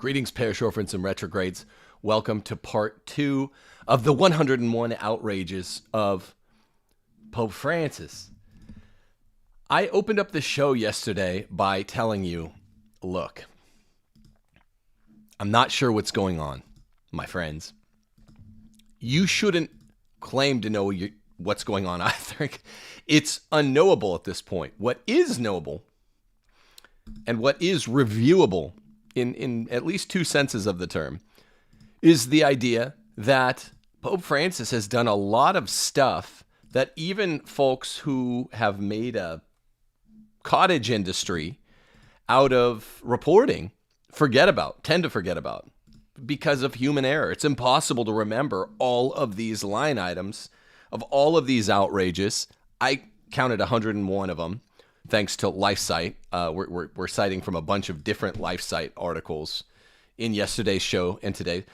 Greetings, parish orphans and retrogrades. Welcome to part 2 of the 101 outrages of Pope Francis. I opened up the show yesterday by telling you, look, I'm not sure what's going on, my friends. You shouldn't claim to know what's going on either. It's unknowable at this point. What is knowable and what is reviewable in at least two senses of the term is the idea that Pope Francis has done a lot of stuff that even folks who have made a cottage industry out of reporting tend to forget about because of human error. It's impossible to remember all of these line items of all of these outrages. I counted 101 of them. Thanks to LifeSite. We're citing from a bunch of different LifeSite articles in yesterday's show and today.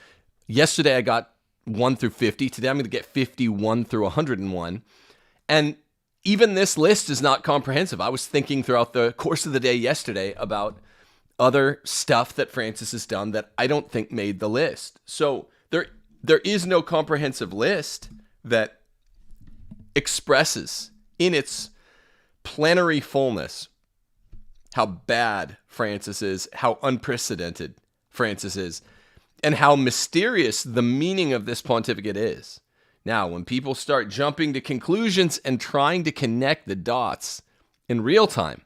Yesterday I got 1 through 50. Today I'm going to get 51 through 101. And even this list is not comprehensive. I was thinking throughout the course of the day yesterday about other stuff that Francis has done that I don't think made the list. So there is no comprehensive list that expresses in its plenary fullness how bad Francis is, how unprecedented Francis is, and how mysterious the meaning of this pontificate is. Now, when people start jumping to conclusions and trying to connect the dots in real time,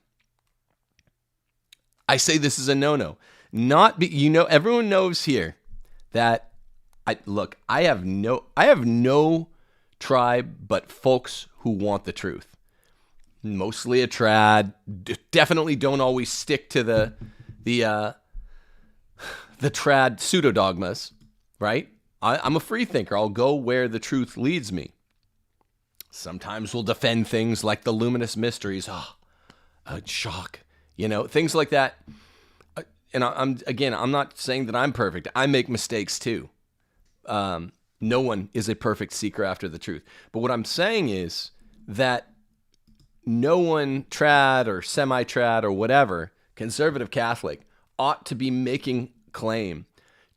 I say this is a no-no. Everyone knows here that I have no tribe but folks who want the truth. Mostly a trad, definitely don't always stick to the trad pseudo-dogmas, right? I'm a free thinker. I'll go where the truth leads me. Sometimes we'll defend things like the luminous mysteries. Shock. Things like that. And I'm not saying that I'm perfect. I make mistakes too. No one is a perfect seeker after the truth. But what I'm saying is that no one, trad or semi-trad or whatever, conservative Catholic, ought to be making claim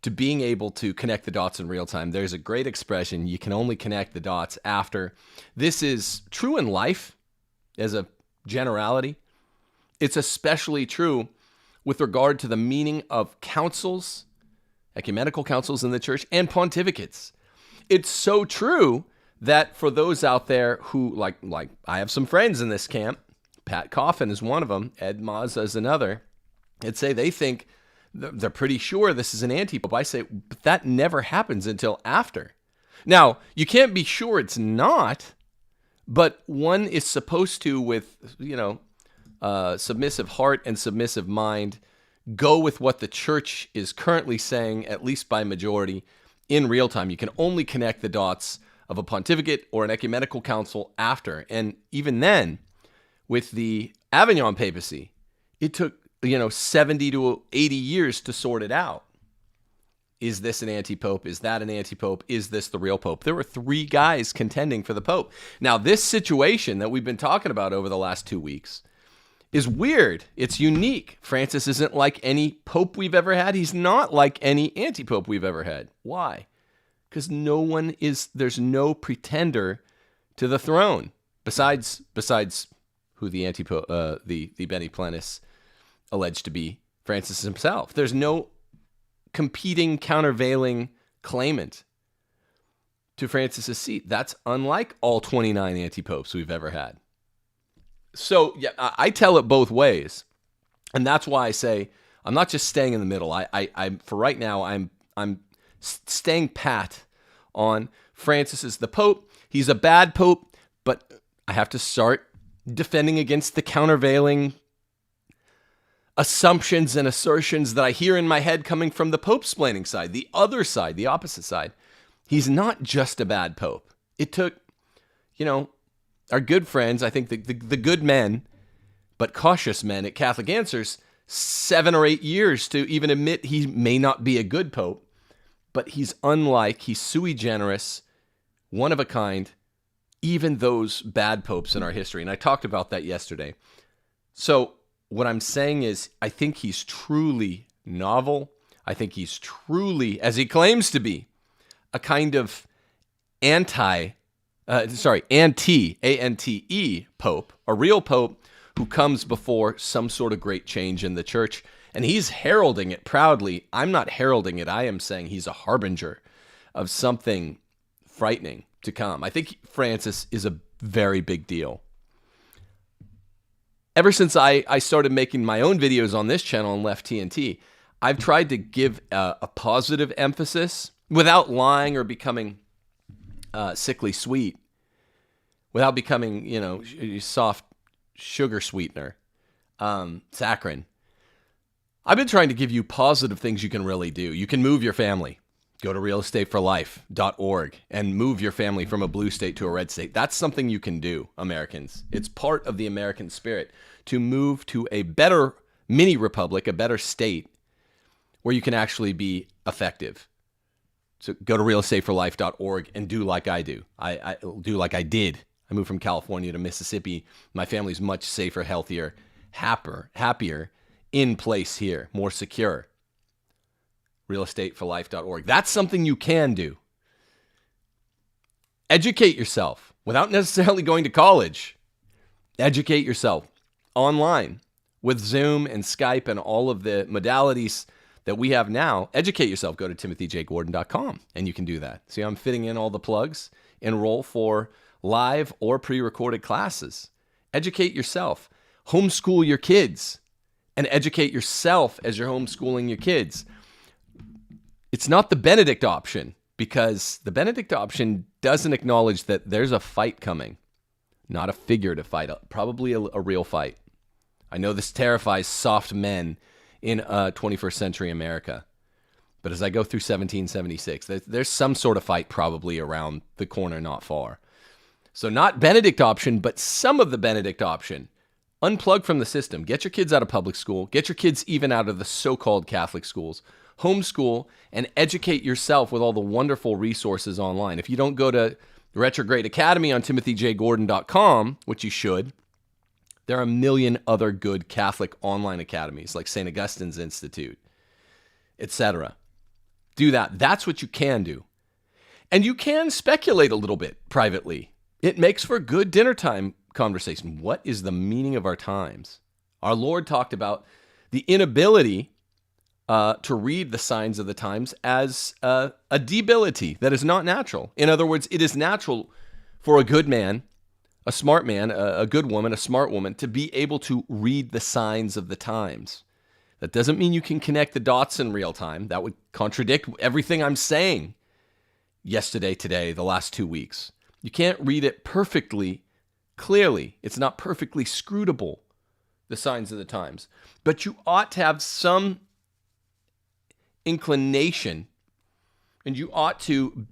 to being able to connect the dots in real time. There's a great expression, you can only connect the dots after. This is true in life as a generality. It's especially true with regard to the meaning of councils, ecumenical councils in the church, and pontificates. It's so true that for those out there who, like I have some friends in this camp, Pat Coffin is one of them, Ed Mazza is another, that say they think they're pretty sure this is an anti-pope. I say, but that never happens until after. Now, you can't be sure it's not, but one is supposed to, with, submissive heart and submissive mind, go with what the church is currently saying, at least by majority, in real time. You can only connect the dots of a pontificate or an ecumenical council after. And even then, with the Avignon papacy, it took 70 to 80 years to sort it out. Is this an anti-pope? Is that an anti-pope? Is this the real pope? There were 3 guys contending for the pope. Now, this situation that we've been talking about over the last 2 weeks is weird. It's unique. Francis isn't like any pope we've ever had. He's not like any anti-pope we've ever had. Why? Because there's no pretender to the throne besides who the anti-pope, the Bene Plenis alleged to be, Francis himself. There's no competing, countervailing claimant to Francis's seat. That's unlike all 29 anti-popes we've ever had. So yeah, I tell it both ways, and that's why I say I'm not just staying in the middle. I for right now I'm staying pat on Francis as the Pope. He's a bad Pope, but I have to start defending against the countervailing assumptions and assertions that I hear in my head coming from the Pope-splaining side, the other side, the opposite side. He's not just a bad Pope. It took, our good friends, I think the good men, but cautious men at Catholic Answers, 7 or 8 years to even admit he may not be a good Pope, but he's sui generis, one of a kind, even those bad popes in our history. And I talked about that yesterday. So what I'm saying is, I think he's truly novel. I think he's truly, as he claims to be, a kind of anti, A-N-T-E pope, a real pope who comes before some sort of great change in the church. And he's heralding it proudly. I'm not heralding it. I am saying he's a harbinger of something frightening to come. I think Francis is a very big deal. Ever since I started making my own videos on this channel and left TNT, I've tried to give a positive emphasis without lying or becoming sickly sweet, without becoming, soft sugar sweetener, saccharin. I've been trying to give you positive things you can really do. You can move your family. Go to realestateforlife.org and move your family from a blue state to a red state. That's something you can do, Americans. It's part of the American spirit to move to a better mini republic, a better state where you can actually be effective. So go to realestateforlife.org and do like I do. I do like I did. I moved from California to Mississippi. My family's much safer, healthier, happier in place here, more secure. realestateforlife.org. That's something you can do. Educate yourself without necessarily going to college. Educate yourself online with Zoom and Skype and all of the modalities that we have now. Educate yourself. Go to timothyjgordon.com and you can do that. See, I'm fitting in all the plugs. Enroll for live or pre-recorded classes. Educate yourself. Homeschool your kids and educate yourself as you're homeschooling your kids. It's not the Benedict option, because the Benedict option doesn't acknowledge that there's a fight coming, not a figurative fight, probably a real fight. I know this terrifies soft men in 21st century America, but as I go through 1776, there's some sort of fight probably around the corner not far. So not Benedict option, but some of the Benedict option. Unplug from the system. Get your kids out of public school. Get your kids even out of the so-called Catholic schools. Homeschool and educate yourself with all the wonderful resources online. If you don't go to Retrograde Academy on timothyjgordon.com, which you should, there are a million other good Catholic online academies like St. Augustine's Institute, etc. Do that. That's what you can do. And you can speculate a little bit privately. It makes for good dinner time conversation. What is the meaning of our times? Our Lord talked about the inability to read the signs of the times as a debility that is not natural. In other words, it is natural for a good man, a smart man, a good woman, a smart woman, to be able to read the signs of the times. That doesn't mean you can connect the dots in real time. That would contradict everything I'm saying yesterday, today, the last 2 weeks. You can't read it perfectly, clearly. It's not perfectly scrutable, the signs of the times. But you ought to have some inclination, and you ought to,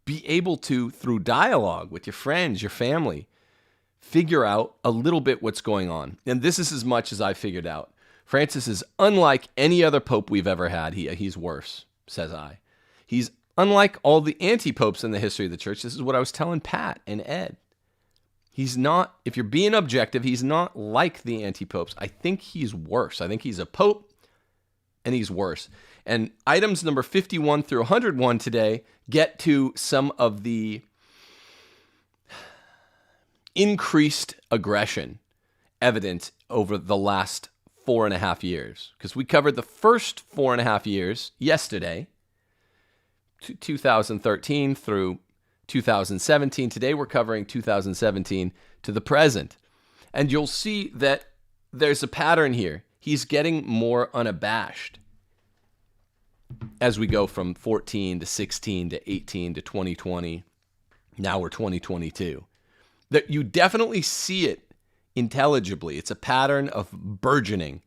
be able to, through dialogue with your friends, your family, figure out a little bit what's going on. And this is as much as I figured out. Francis is unlike any other pope we've ever had. He's worse, says I. He's unlike all the anti-popes in the history of the church. This is what I was telling Pat and Ed. He's not, if you're being objective, he's not like the anti-popes. I think he's worse. I think he's a pope, and he's worse. And items number 51 through 101 today get to some of the increased aggression evident over the last 4.5 years. Because we covered the first 4.5 years yesterday, 2013 through 2017. Today we're covering 2017 to the present. And you'll see that there's a pattern here. He's getting more unabashed as we go from 14 to 16 to 18 to 2020. Now we're 2022. That you definitely see it intelligibly. It's a pattern of burgeoning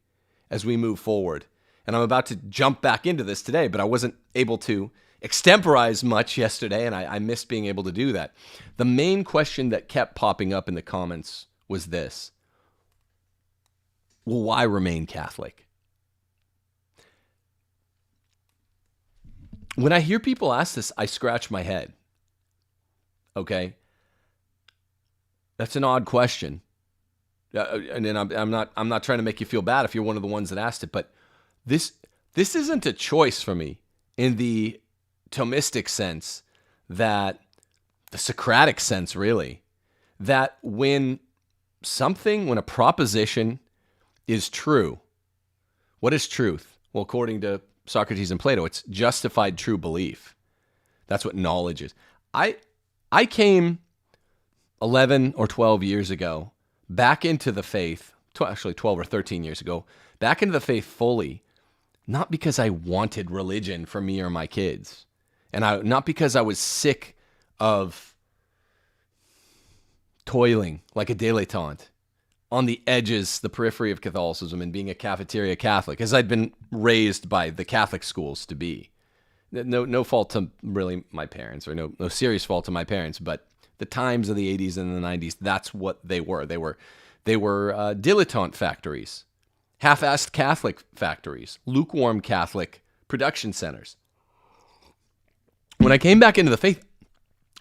as we move forward. And I'm about to jump back into this today, but I wasn't able to extemporize much yesterday, and I missed being able to do that. The main question that kept popping up in the comments was this: well, why remain Catholic? When I hear people ask this, I scratch my head. Okay? That's an odd question. And then I'm not trying to make you feel bad if you're one of the ones that asked it, but this This isn't a choice for me in the Thomistic sense, that the Socratic sense, really, that when a proposition is true, what is truth? Well, according to Socrates and Plato, it's justified true belief. That's what knowledge is. I came 11 or 12 years ago back into the faith, actually 12 or 13 years ago, back into the faith fully, not because I wanted religion for me or my kids, and not because I was sick of toiling like a dilettante on the edges, the periphery of Catholicism, and being a cafeteria Catholic, as I'd been raised by the Catholic schools to be. No fault to really my parents, or no serious fault to my parents, but the times of the 80s and the 90s, that's what they were. They were dilettante factories, half-assed Catholic factories, lukewarm Catholic production centers. When I came back into the faith,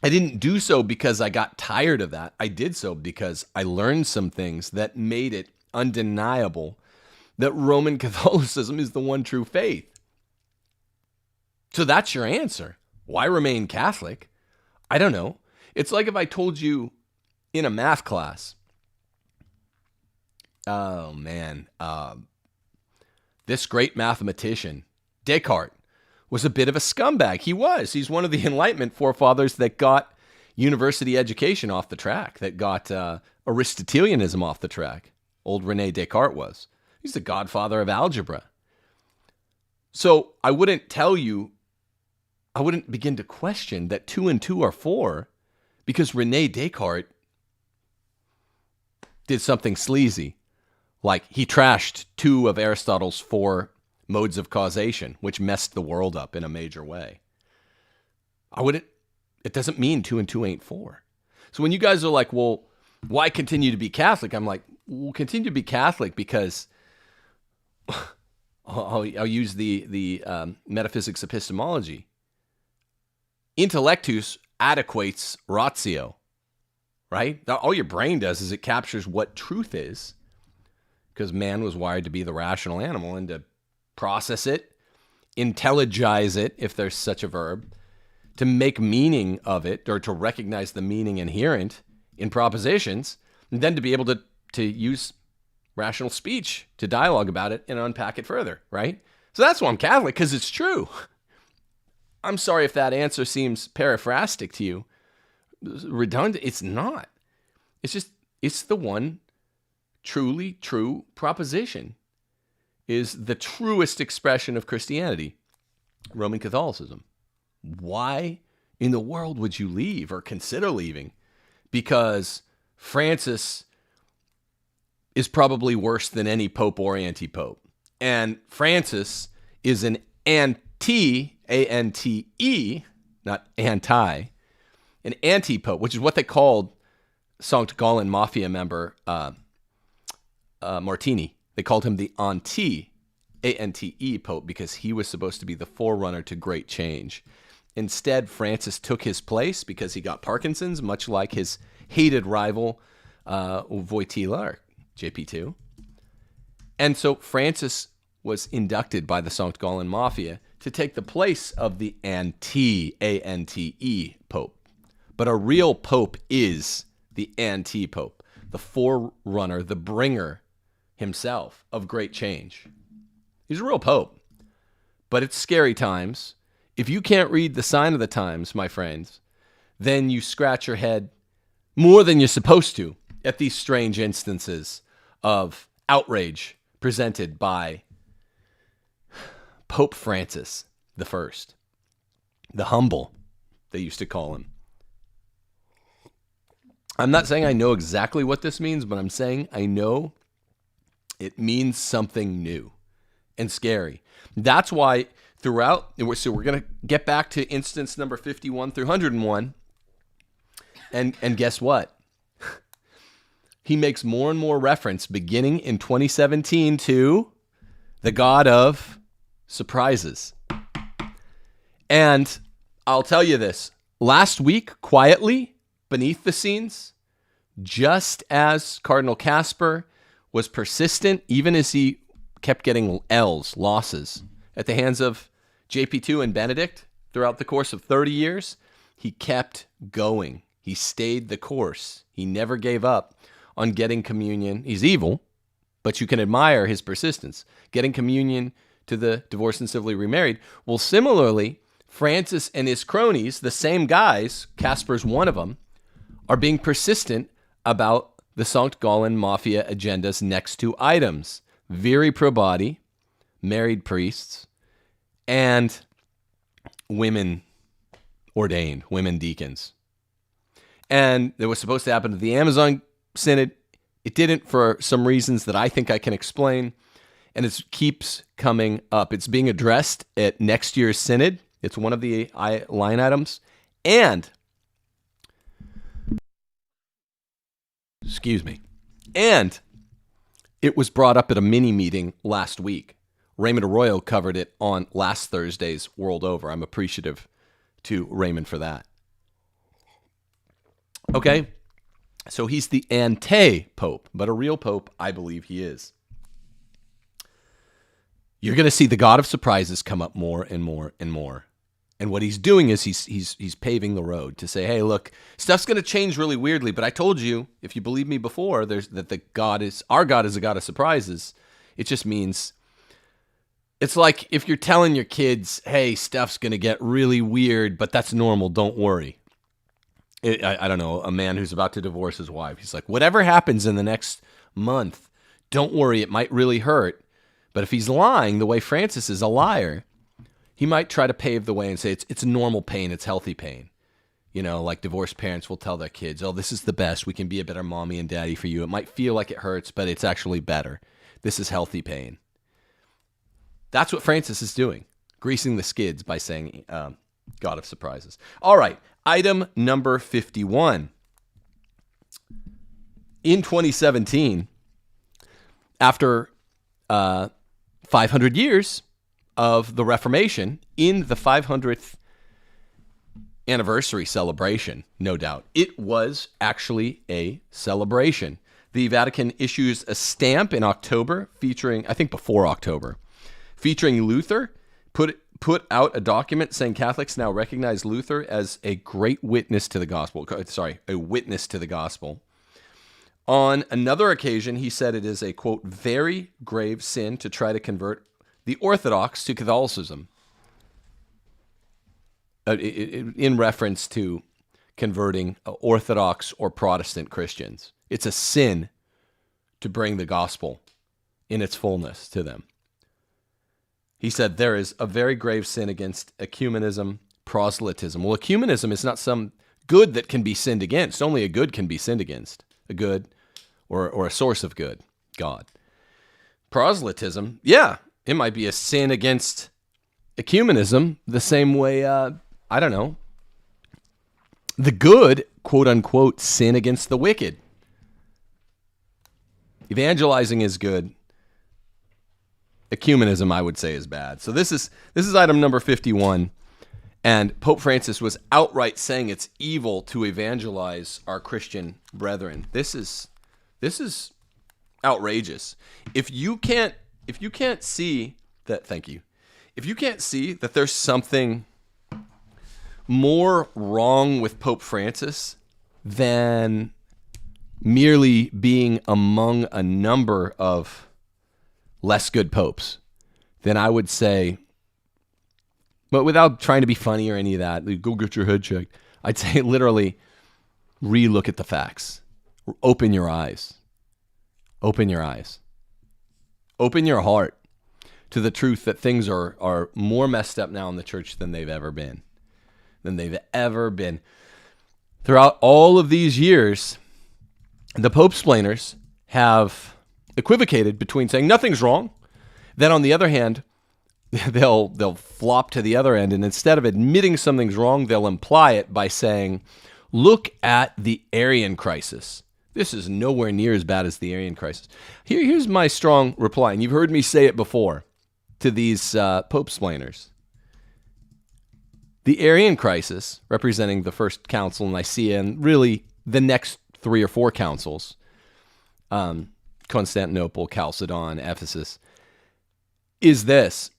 I didn't do so because I got tired of that. I did so because I learned some things that made it undeniable that Roman Catholicism is the one true faith. So that's your answer. Why remain Catholic? I don't know. It's like if I told you in a math class, oh man, this great mathematician, Descartes, was a bit of a scumbag. He's one of the Enlightenment forefathers that got university education off the track, that got Aristotelianism off the track. Old René Descartes was. He's the godfather of algebra. So I wouldn't begin to question that 2 and 2 are 4 because René Descartes did something sleazy. Like he trashed 2 of Aristotle's 4 modes of causation, which messed the world up in a major way. It doesn't mean 2 and 2 ain't 4. So when you guys are like, well, why continue to be Catholic? I'm like, we'll continue to be Catholic because I'll use the metaphysics epistemology. Intellectus adequates ratio, right? All your brain does is it captures what truth is, because man was wired to be the rational animal and to process it, intelligize it, if there's such a verb, to make meaning of it, or to recognize the meaning inherent in propositions, and then to be able to use rational speech to dialogue about it and unpack it further, right? So that's why I'm Catholic, because it's true. I'm sorry if that answer seems paraphrastic to you, redundant. It's not. It's the one truly true proposition, is the truest expression of Christianity, Roman Catholicism. Why in the world would you leave or consider leaving? Because Francis is probably worse than any pope or anti-pope. And Francis is an anti, A-N-T-E, not anti, an anti-pope, which is what they called Sankt Gallen Mafia member Martini. They called him the Anti, A-N-T-E Pope, because he was supposed to be the forerunner to great change. Instead, Francis took his place because he got Parkinson's, much like his hated rival Wojtyla, JP2. And so Francis was inducted by the Sankt Gallen Mafia to take the place of the Anti, A-N-T-E Pope. But a real pope is the anti-pope, the forerunner, the bringer himself of great change. He's a real pope. But it's scary times. If you can't read the sign of the times, my friends, then you scratch your head more than you're supposed to at these strange instances of outrage presented by Pope Francis I, the humble, they used to call him. I'm not saying I know exactly what this means, but I'm saying I know it means something new and scary. That's why throughout, so we're going to get back to instance number 51 through 101. And guess what? He makes more and more reference beginning in 2017 to the God of surprises. And I'll tell you this, last week, quietly, beneath the scenes, just as Cardinal Casper was persistent, even as he kept getting losses, at the hands of JP2 and Benedict throughout the course of 30 years, he kept going. He stayed the course. He never gave up on getting communion. He's evil, but you can admire his persistence. Getting communion to the divorced and civilly remarried. Well, similarly, Francis and his cronies, the same guys, Casper's one of them, are being persistent about the Sankt Gallen Mafia agenda's next two items: viri probati, married priests, and women ordained, women deacons. And it was supposed to happen at the Amazon Synod. It didn't for some reasons that I think I can explain, and it keeps coming up. It's being addressed at next year's Synod. It's one of the line items. And, and it was brought up at a mini meeting last week. Raymond Arroyo covered it on last Thursday's World Over. I'm appreciative to Raymond for that. Okay, so he's the anti-pope, but a real pope, I believe he is. You're going to see the God of surprises come up more and more and more. And what he's doing is he's paving the road to say, hey, look, stuff's going to change really weirdly, but I told you, if you believe me before, that our God is a God of surprises. It just means, it's like if you're telling your kids, hey, stuff's going to get really weird, but that's normal, don't worry. I don't know, a man who's about to divorce his wife. He's like, whatever happens in the next month, don't worry, it might really hurt. But if he's lying the way Francis is a liar, he might try to pave the way and say it's normal pain, it's healthy pain. You know, like divorced parents will tell their kids, oh, this is the best. We can be a better mommy and daddy for you. It might feel like it hurts, but it's actually better. This is healthy pain. That's what Francis is doing, greasing the skids by saying God of surprises. All right, item number 51. In 2017, after 500 years of the Reformation, in the 500th anniversary celebration, no doubt, it was actually a celebration. The Vatican issues a stamp in October featuring, I think before October, featuring Luther, put out a document saying Catholics now recognize Luther as a great witness to the gospel. A witness to the gospel. On another occasion, he said it is a, quote, very grave sin to try to convert the Orthodox to Catholicism, in reference to converting Orthodox or Protestant Christians. It's a sin to bring the gospel in its fullness to them. He said there is a very grave sin against ecumenism, proselytism. Well, ecumenism is not some good that can be sinned against. Only a good can be sinned against. A good or a source of good, God. Proselytism, yeah, it might be a sin against ecumenism the same way, I don't know, the good, quote unquote, sin against the wicked. Evangelizing is good. Ecumenism, I would say, is bad. So this is item number 51. And Pope Francis was outright saying it's evil to evangelize our Christian brethren. This is outrageous. If you can't see that, thank you. If you can't see that there's something more wrong with Pope Francis than merely being among a number of less good popes, then I would say, but without trying to be funny or any of that, go get your head checked. I'd say literally re-look at the facts. Open your eyes. Open your eyes. Open your heart to the truth that things are more messed up now in the church than they've ever been. Throughout all of these years, the Pope-splainers have equivocated between saying nothing's wrong, then on the other hand, they'll flop to the other end, and instead of admitting something's wrong, they'll imply it by saying, look at the Arian crisis. This is nowhere near as bad as the Arian crisis. Here's my strong reply, and you've heard me say it before to these Pope-splainers. The Arian crisis, representing the First Council in Nicaea and really the next 3 or 4 councils, Constantinople, Chalcedon, Ephesus, is this.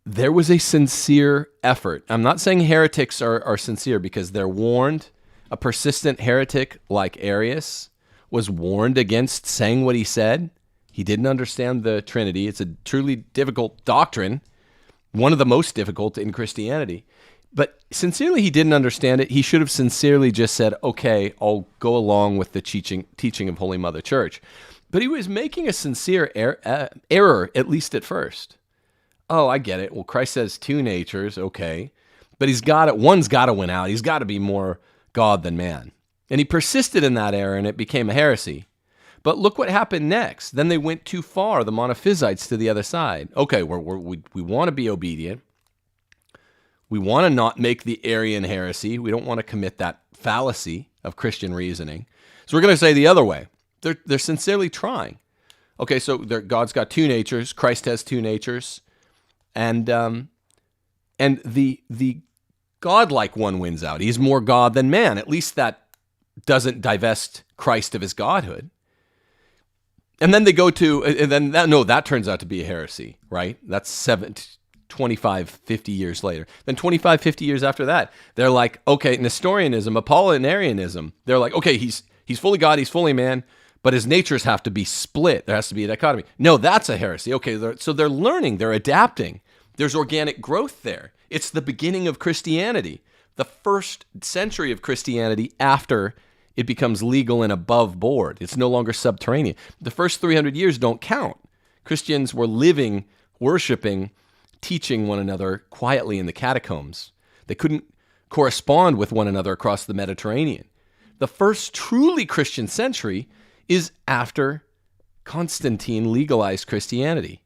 there was a sincere effort. I'm not saying heretics are sincere, because they're warned. A persistent heretic like Arius was warned against saying what he said. He didn't understand the Trinity. It's a truly difficult doctrine, one of the most difficult in Christianity. But sincerely, he didn't understand it. He should have sincerely just said, okay, I'll go along with the teaching of Holy Mother Church. But he was making a sincere error, at least at first. Oh, I get it. Well, Christ says two natures, okay. But one's got to win out. He's got to be more God than man. And he persisted in that error, and it became a heresy. But look what happened next. Then they went too far, the Monophysites, to the other side. Okay, we want to be obedient. We want to not make the Arian heresy. We don't want to commit that fallacy of Christian reasoning. So we're going to say the other way. They're sincerely trying. Okay, so God's got two natures. Christ has two natures. And the godlike one wins out. He's more God than man. At least that doesn't divest Christ of his godhood. And then they go to, and then that turns out to be a heresy, right? That's 25, 50 years later. Then 25, 50 years after that, they're like, okay, Nestorianism, Apollinarianism. They're like, okay, he's fully God, he's fully man, but his natures have to be split. There has to be a dichotomy. No, that's a heresy. Okay, so they're learning, they're adapting. There's organic growth there. It's the beginning of Christianity, the first century of Christianity after it becomes legal and above board. It's no longer subterranean. The first 300 years don't count. Christians were living, worshiping, teaching one another quietly in the catacombs. They couldn't correspond with one another across the Mediterranean. The first truly Christian century is after Constantine legalized Christianity,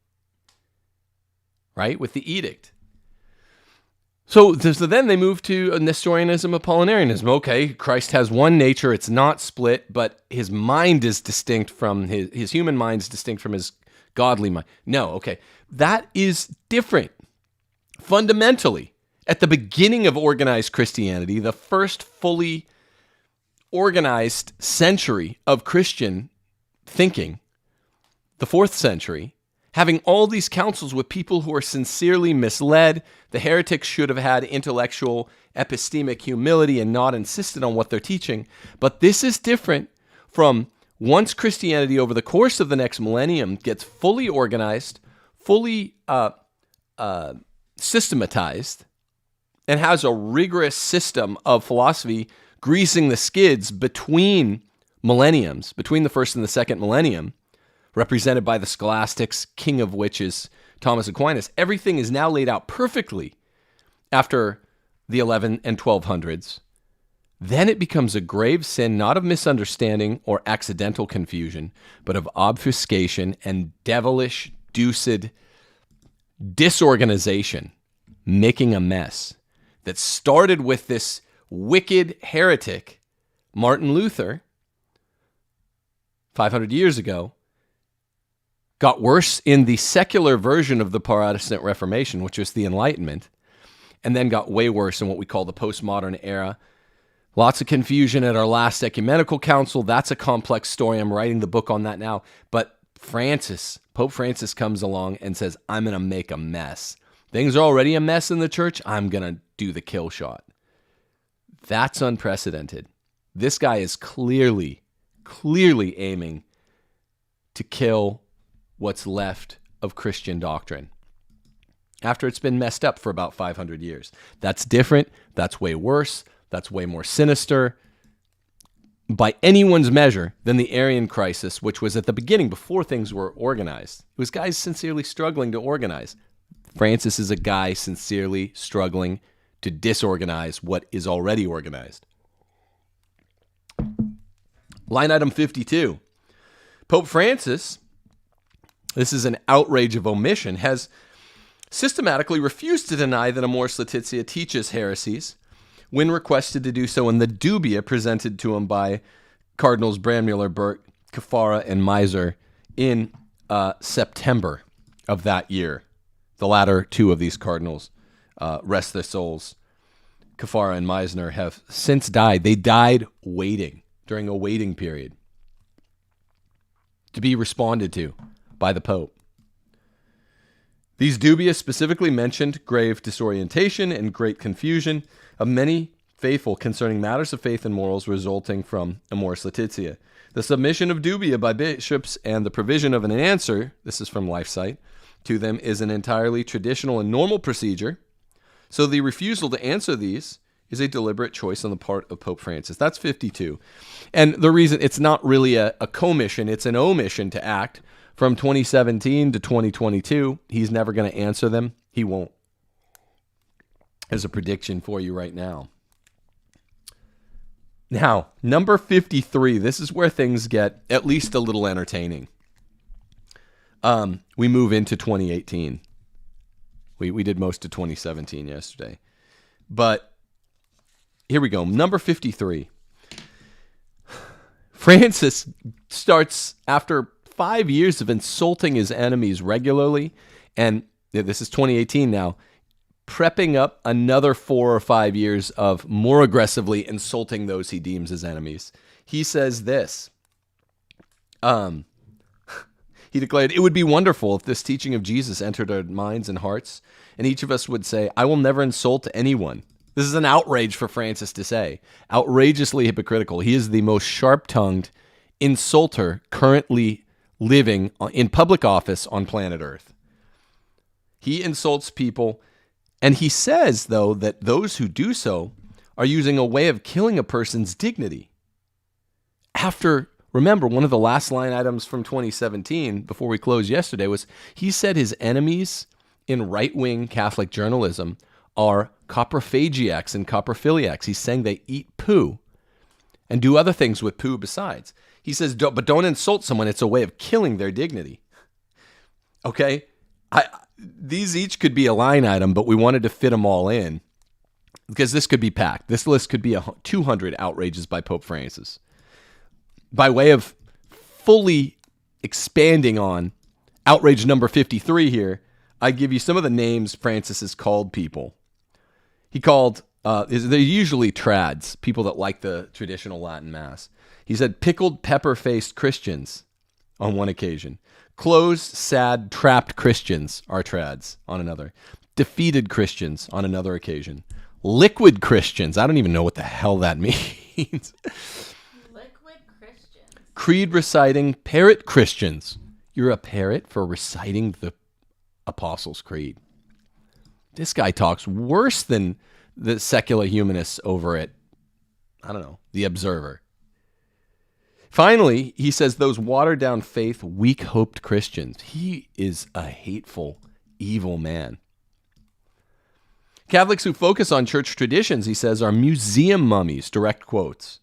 right, with the edict. So then they move to Nestorianism, Apollinarianism. Okay, Christ has one nature, it's not split, but his mind is distinct from his human mind is distinct from his godly mind. No, okay, that is different. Fundamentally, at the beginning of organized Christianity, the first fully organized century of Christian thinking, the 4th century, having all these councils with people who are sincerely misled. The heretics should have had intellectual, epistemic humility and not insisted on what they're teaching. But this is different from once Christianity over the course of the next millennium gets fully organized, fully systematized, and has a rigorous system of philosophy greasing the skids between millenniums, between the first and the second millennium, represented by the scholastics, king of which is Thomas Aquinas. Everything is now laid out perfectly after the 11 and 1200s. Then it becomes a grave sin, not of misunderstanding or accidental confusion, but of obfuscation and devilish, deuced disorganization, making a mess, that started with this wicked heretic, Martin Luther, 500 years ago, got worse in the secular version of the Protestant Reformation, which was the Enlightenment, and then got way worse in what we call the postmodern era. Lots of confusion at our last ecumenical council. That's a complex story. I'm writing the book on that now. But Pope Francis comes along and says, I'm going to make a mess. Things are already a mess in the church. I'm going to do the kill shot. That's unprecedented. This guy is clearly aiming to kill what's left of Christian doctrine after it's been messed up for about 500 years. That's different. That's way worse. That's way more sinister by anyone's measure than the Arian crisis, which was at the beginning before things were organized. It was guys sincerely struggling to organize. Francis is a guy sincerely struggling to disorganize what is already organized. Line item 52. Pope Francis, this is an outrage of omission, has systematically refused to deny that Amoris Laetitia teaches heresies when requested to do so in the dubia presented to him by Cardinals Brandmuller, Burke, Caffarra, and Meiser in September of that year. The latter two of these cardinals, rest their souls, Caffarra and Meisner, have since died. They died waiting, during a waiting period, to be responded to by the Pope. These dubia specifically mentioned grave disorientation and great confusion of many faithful concerning matters of faith and morals resulting from Amoris Laetitia. The submission of dubia by bishops and the provision of an answer, this is from LifeSite, to them is an entirely traditional and normal procedure. So the refusal to answer these is a deliberate choice on the part of Pope Francis. That's 52. And the reason it's not really a commission, it's an omission to act. From 2017 to 2022, he's never going to answer them. He won't. There's a prediction for you right now. Now, number 53, this is where things get at least a little entertaining. We move into 2018. We did most of 2017 yesterday. But here we go. Number 53. Francis starts, after 5 years of insulting his enemies regularly, and this is 2018 now, prepping up another 4 or 5 years of more aggressively insulting those he deems his enemies. He says this. He declared, "It would be wonderful if this teaching of Jesus entered our minds and hearts, and each of us would say, 'I will never insult anyone.'" This is an outrage for Francis to say. Outrageously hypocritical. He is the most sharp-tongued insulter currently living in public office on planet Earth. He insults people, and he says, though, that those who do so are using a way of killing a person's dignity. Remember, one of the last line items from 2017, before we closed yesterday, was he said his enemies in right-wing Catholic journalism are coprophagiacs and coprophiliacs. He's saying they eat poo and do other things with poo besides. He says, but don't insult someone. It's a way of killing their dignity. Okay? These each could be a line item, but we wanted to fit them all in because this could be packed. This list could be 200 outrages by Pope Francis. By way of fully expanding on outrage number 53 here, I give you some of the names Francis has called people. He called, they're usually trads, people that like the traditional Latin Mass. He said pickled pepper-faced Christians on one occasion. Closed, sad, trapped Christians are trads on another. Defeated Christians on another occasion. Liquid Christians. I don't even know what the hell that means. Liquid Christians. Creed reciting parrot Christians. You're a parrot for reciting the Apostles' Creed. This guy talks worse than the secular humanists over at, The Observer. Finally, he says those watered-down faith, weak-hoped Christians. He is a hateful, evil man. Catholics who focus on church traditions, he says, are museum mummies, direct quotes.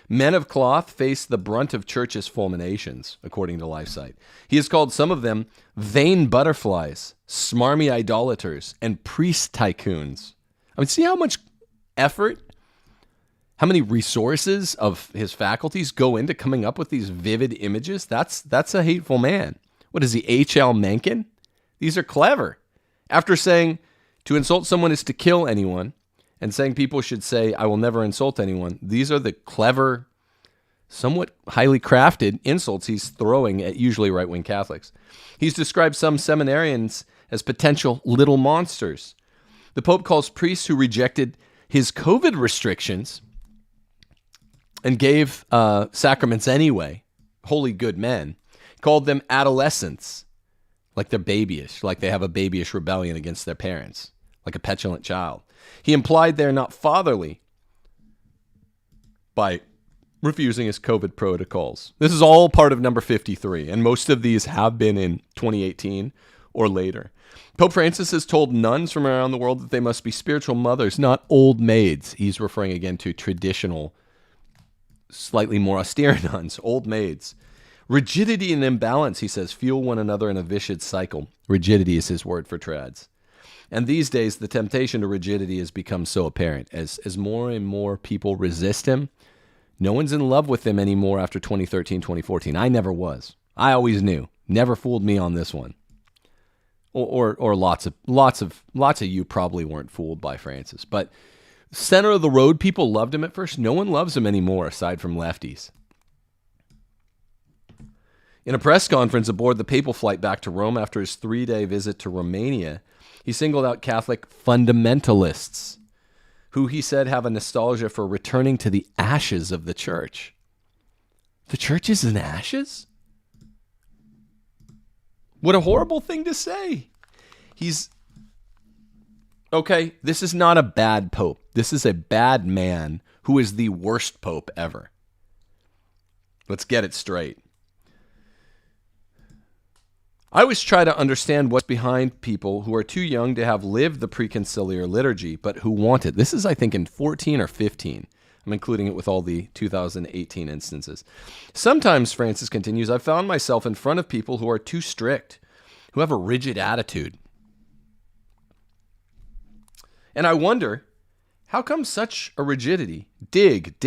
Men of cloth face the brunt of church's fulminations, according to LifeSite. He has called some of them vain butterflies, smarmy idolaters, and priest tycoons. I mean, see how much effort, how many resources of his faculties go into coming up with these vivid images? That's a hateful man. What is he, H.L. Mencken? These are clever. After saying to insult someone is to kill anyone, and saying people should say, I will never insult anyone, these are the clever, somewhat highly crafted insults he's throwing at usually right-wing Catholics. He's described some seminarians as potential little monsters. The Pope calls priests who rejected his COVID restrictions and gave sacraments anyway, holy good men, called them adolescents, like they're babyish, like they have a babyish rebellion against their parents, like a petulant child. He implied they're not fatherly by refusing his COVID protocols. This is all part of number 53, and most of these have been in 2018 or later. Pope Francis has told nuns from around the world that they must be spiritual mothers, not old maids. He's referring again to traditional, slightly more austere nuns, old maids. Rigidity and imbalance, he says, fuel one another in a vicious cycle. Rigidity is his word for trads. And these days, the temptation to rigidity has become so apparent. As more and more people resist him, no one's in love with him anymore after 2013, 2014. I never was. I always knew. Never fooled me on this one. Or lots of you probably weren't fooled by Francis. But center of the road people loved him at first. No one loves him anymore aside from lefties. In a press conference aboard the papal flight back to Rome after his 3-day visit to Romania, he singled out Catholic fundamentalists, who he said have a nostalgia for returning to the ashes of the church. The church is in ashes? What a horrible thing to say. Okay, this is not a bad pope. This is a bad man who is the worst pope ever. Let's get it straight. I always try to understand what's behind people who are too young to have lived the preconciliar liturgy, but who want it. This is, I think, in 14 or 15. I'm including it with all the 2018 instances. Sometimes, Francis continues, I've found myself in front of people who are too strict, who have a rigid attitude. And I wonder, how come such a rigidity? Dig.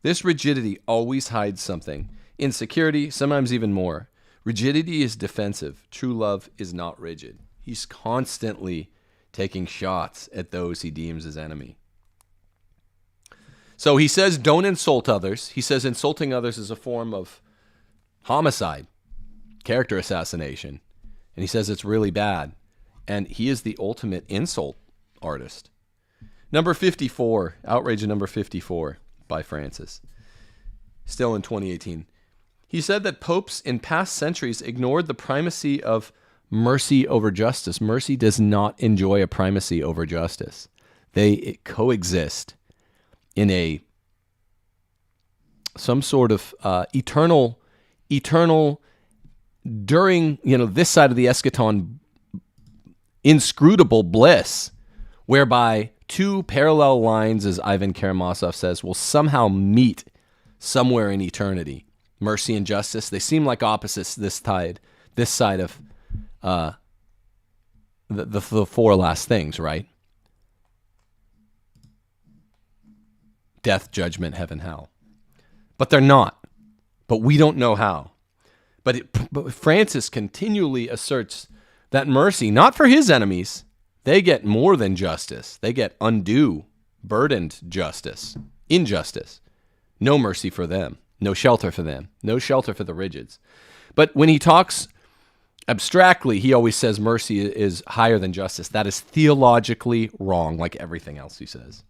This rigidity always hides something. Insecurity, sometimes even more. Rigidity is defensive. True love is not rigid. He's constantly taking shots at those he deems his enemy. So he says, don't insult others. He says insulting others is a form of homicide, character assassination. And he says it's really bad. And he is the ultimate insult artist. Number 54, Outrage number 54 by Francis. Still in 2018. He said that popes in past centuries ignored the primacy of mercy over justice. Mercy does not enjoy a primacy over justice. They coexist in some sort of eternal, during, this side of the eschaton, inscrutable bliss, whereby two parallel lines, as Ivan Karamazov says, will somehow meet somewhere in eternity. Mercy and justice, they seem like opposites this side of the four last things, right? Death, judgment, heaven, hell. But they're not. But we don't know how. But Francis continually asserts that mercy, not for his enemies, they get more than justice. They get undue, burdened justice, injustice. No mercy for them. No shelter for them. No shelter for the rigids. But when he talks abstractly, he always says mercy is higher than justice. That is theologically wrong, like everything else he says.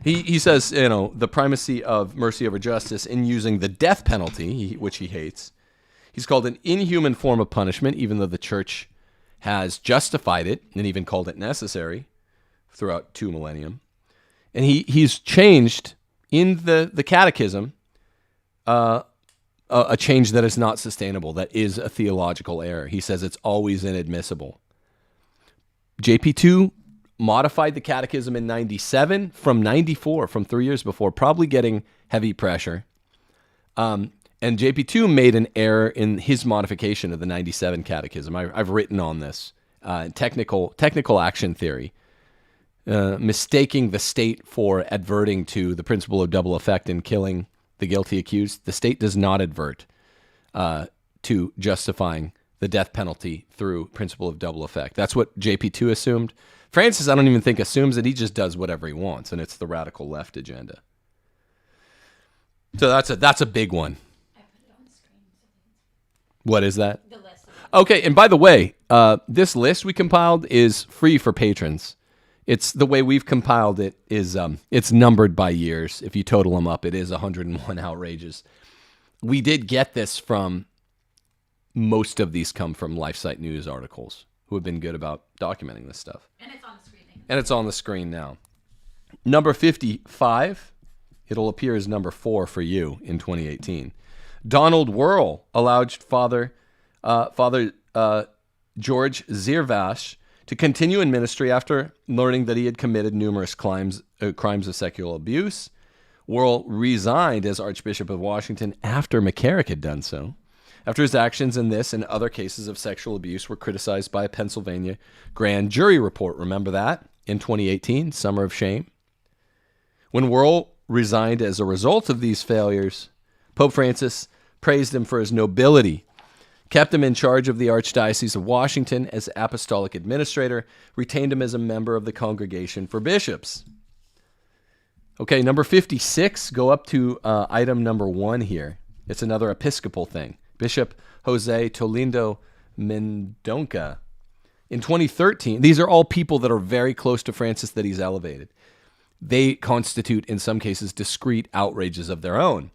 He says, the primacy of mercy over justice in using the death penalty, which he hates. He's called an inhuman form of punishment, even though the church has justified it and even called it necessary throughout 2 millennium. And he's changed in the catechism a change that is not sustainable, that is a theological error. He says it's always inadmissible. JP2 modified the catechism in 97 from 94, from 3 years before, probably getting heavy pressure. And JP2 made an error in his modification of the 97 catechism. I've written on this, technical action theory. Mistaking the state for adverting to the principle of double effect in killing the guilty accused. The state does not advert to justifying the death penalty through principle of double effect. That's what JP2 assumed. Francis, I don't even think assumes it. He just does whatever he wants, and it's the radical left agenda. So that's a big one. I put it on the screen. What is that? The list. Okay, and by the way, this list we compiled is free for patrons. It's the way we've compiled it is it's numbered by years. If you total them up, it is 101 outrages. We did get this from, most of these come from LifeSite News articles who have been good about documenting this stuff. And it's on the screen. And it's on the screen now. Number 55, it'll appear as number 4 for you in 2018. Donald Wuerl allowed Father George Ziervash to continue in ministry after learning that he had committed numerous crimes of sexual abuse. Wuerl resigned as Archbishop of Washington after McCarrick had done so, after his actions in this and other cases of sexual abuse were criticized by a Pennsylvania grand jury report. Remember that? In 2018, Summer of Shame. When Wuerl resigned as a result of these failures, Pope Francis praised him for his nobility, kept him in charge of the Archdiocese of Washington as apostolic administrator, retained him as a member of the Congregation for Bishops. Okay, number 56, go up to item number 1 here. It's another Episcopal thing. Bishop Jose Tolindo Mendonca. In 2013, these are all people that are very close to Francis that he's elevated. They constitute, in some cases, discrete outrages of their own.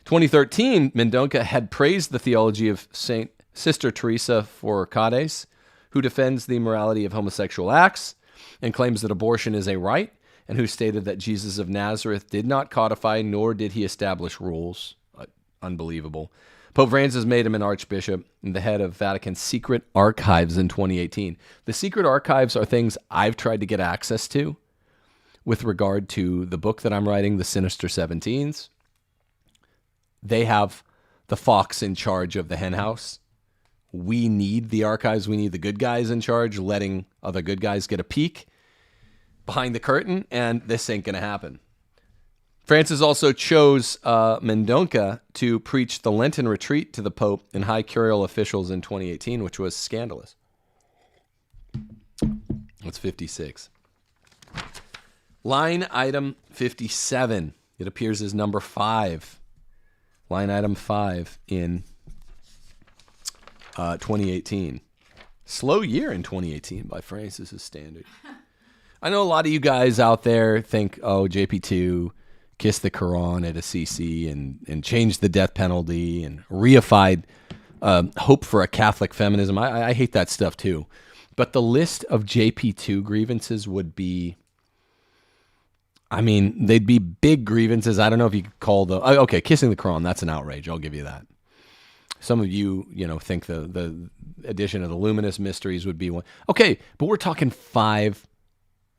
2013, Mendonca had praised the theology of Sister Teresa Forcades, who defends the immorality of homosexual acts and claims that abortion is a right, and who stated that Jesus of Nazareth did not codify nor did he establish rules. Unbelievable. Pope Francis made him an archbishop and the head of Vatican's secret archives in 2018. The secret archives are things I've tried to get access to with regard to the book that I'm writing, The Sinister 17s. They have the fox in charge of the hen house. We need the archives. We need the good guys in charge, letting other good guys get a peek behind the curtain, and this ain't going to happen. Francis also chose Mendonca to preach the Lenten retreat to the Pope and high curial officials in 2018, which was scandalous. That's 56. Line item 57. It appears as number 5. Line item 5 in 2018. Slow year in 2018 by Francis's standard. I know a lot of you guys out there think, oh, JP2 kissed the Quran at Assisi and changed the death penalty and reified hope for a Catholic feminism. I hate that stuff too. But the list of JP2 grievances would be, I mean, they'd be big grievances. I don't know if you could call okay, kissing the Quran, that's an outrage. I'll give you that. Some of you, think the addition of the luminous mysteries would be one. Okay, but we're talking 5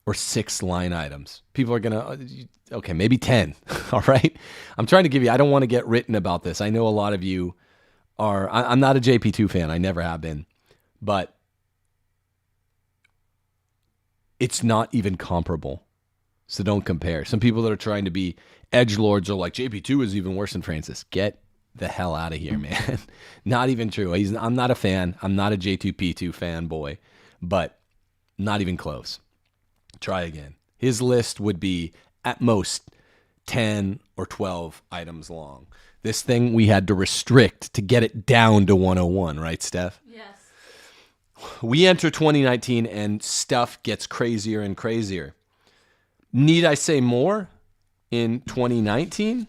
or 6 line items. People are going to, okay, maybe 10. All right. I'm trying to give you, I don't want to get written about this. I know a lot of you are, I'm not a JP2 fan. I never have been, but it's not even comparable. So don't compare. Some people that are trying to be edgelords are like, JP2 is even worse than Francis. Get the hell out of here, man. Not even true. I'm not a fan. I'm not a J2P2 fanboy, but not even close. Try again. His list would be at most 10 or 12 items long. This thing we had to restrict to get it down to 101, right, Steph? Yes. We enter 2019 and stuff gets crazier and crazier. Need I say more? In 2019,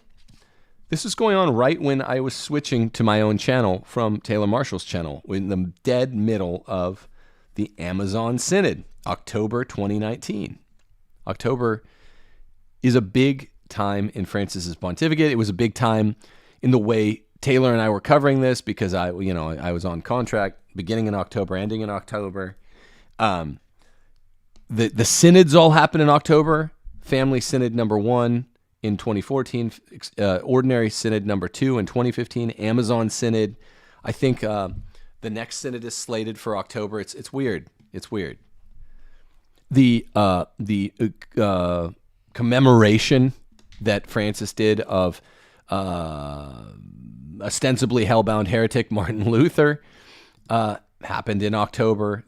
this was going on right when I was switching to my own channel from Taylor Marshall's channel, in the dead middle of the Amazon Synod, October 2019. October is a big time in Francis's pontificate. It was a big time in the way Taylor and I were covering this because I was on contract beginning in October, ending in October. The synods all happened in October. Family Synod number 1 in 2014, Ordinary Synod number 2 in 2015, Amazon Synod. I think the next synod is slated for October. It's weird. It's weird. The commemoration that Francis did of ostensibly hellbound heretic Martin Luther happened in October.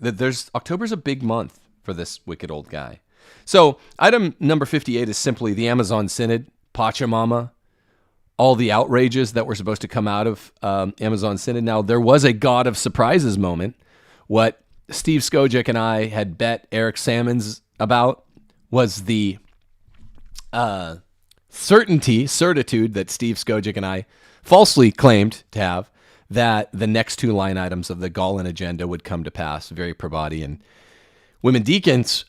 October's a big month for this wicked old guy. So item number 58 is simply the Amazon Synod, Pachamama, all the outrages that were supposed to come out of Amazon Synod. Now, there was a God of surprises moment. What Steve Skojec and I had bet Eric Sammons about was the certitude that Steve Skojec and I falsely claimed to have, that the next 2 line items of the Gallin agenda would come to pass, very probati and women deacons.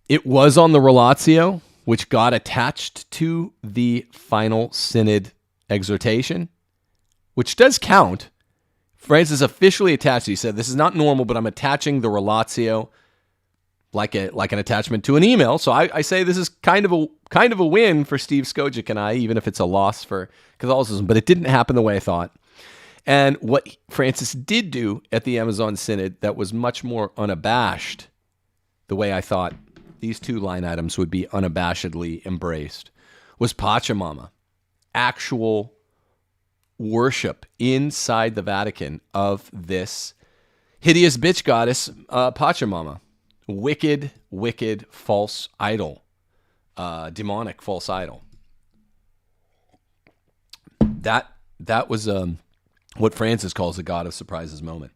It was on the relatio, which got attached to the final synod exhortation, which does count. Francis officially attached. He said, "This is not normal, but I'm attaching the relatio like an attachment to an email." So I say this is kind of a win for Steve Skojec and I, even if it's a loss for Catholicism. But it didn't happen the way I thought. And what Francis did do at the Amazon Synod that was much more unabashed, the way I thought these 2 line items would be unabashedly embraced, was Pachamama, actual worship inside the Vatican of this hideous bitch goddess, Pachamama. Wicked, wicked false idol, demonic false idol. That That was what Francis calls a God of surprises moment.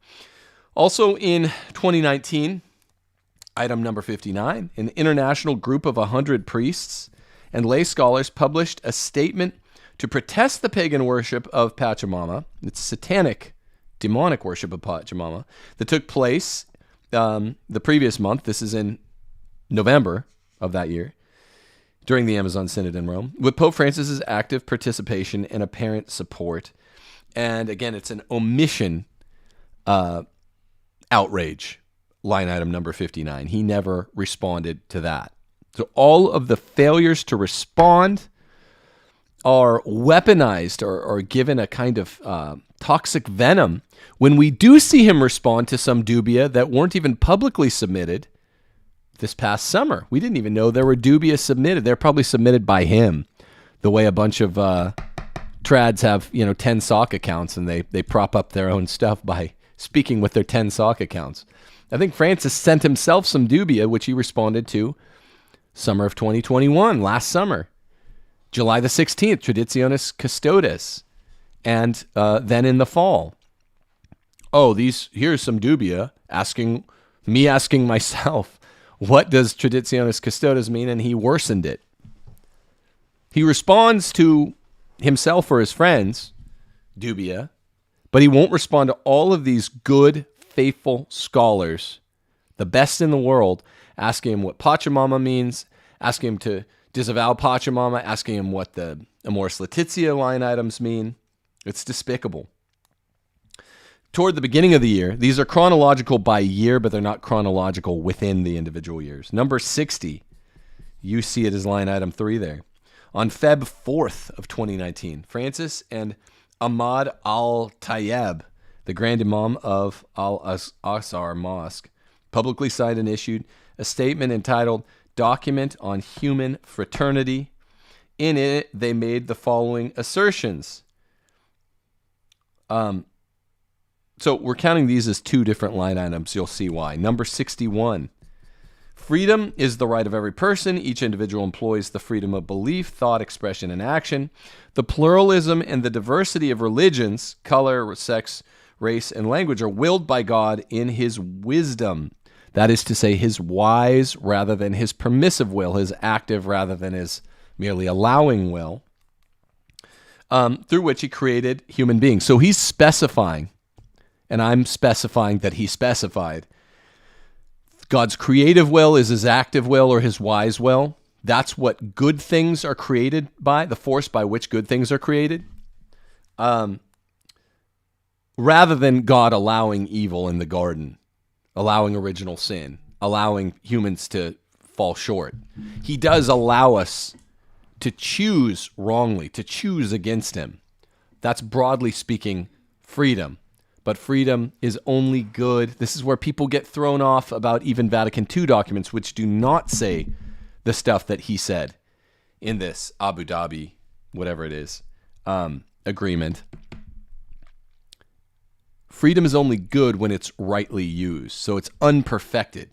Also in 2019, item number 59, an international group of 100 priests and lay scholars published a statement to protest the pagan worship of Pachamama. It's satanic, demonic worship of Pachamama that took place the previous month. This is in November of that year, during the Amazon Synod in Rome, with Pope Francis's active participation and apparent support. And again, it's an omission outrage, line item number 59. He never responded to that. So all of the failures to respond are weaponized or given a kind of toxic venom when we do see him respond to some dubia that weren't even publicly submitted this past summer. We didn't even know there were dubia submitted. They're probably submitted by him, the way a bunch of trads have 10 sock accounts and they prop up their own stuff by speaking with their 10 sock accounts. I think Francis sent himself some dubia, which he responded to summer of 2021, last summer. July the 16th, Traditionis Custodes, and then in the fall. Here's some dubia, asking myself, what does Traditionis Custodes mean? And he worsened it. He responds to himself or his friends, dubia, but he won't respond to all of these good, faithful scholars, the best in the world, asking him what Pachamama means, asking him to disavow Pachamama, asking him what the Amoris Laetitia line items mean. It's despicable. Toward the beginning of the year, these are chronological by year, but they're not chronological within the individual years. Number 60, you see it as line item 3 there. On Feb 4th of 2019, Francis and Ahmad al-Tayyeb, the Grand Imam of Al-Azhar Mosque, publicly signed and issued a statement entitled Document on Human Fraternity. In it, they made the following assertions. So we're counting these as 2 different line items. You'll see why. Number 61. Freedom is the right of every person. Each individual employs the freedom of belief, thought, expression, and action. The pluralism and the diversity of religions, color, sex, race, and language are willed by God in his wisdom. That is to say, his wise rather than his permissive will, his active rather than his merely allowing will, through which he created human beings. So he's specifying, and I'm specifying that he specified, God's creative will is his active will or his wise will. That's what good things are created by, the force by which good things are created. Rather than God allowing evil in the garden, allowing original sin, allowing humans to fall short. He does allow us to choose wrongly, to choose against him. That's broadly speaking freedom. But freedom is only good. This is where people get thrown off about even Vatican II documents, which do not say the stuff that he said in this Abu Dhabi, whatever it is, agreement. Freedom is only good when it's rightly used, so it's unperfected.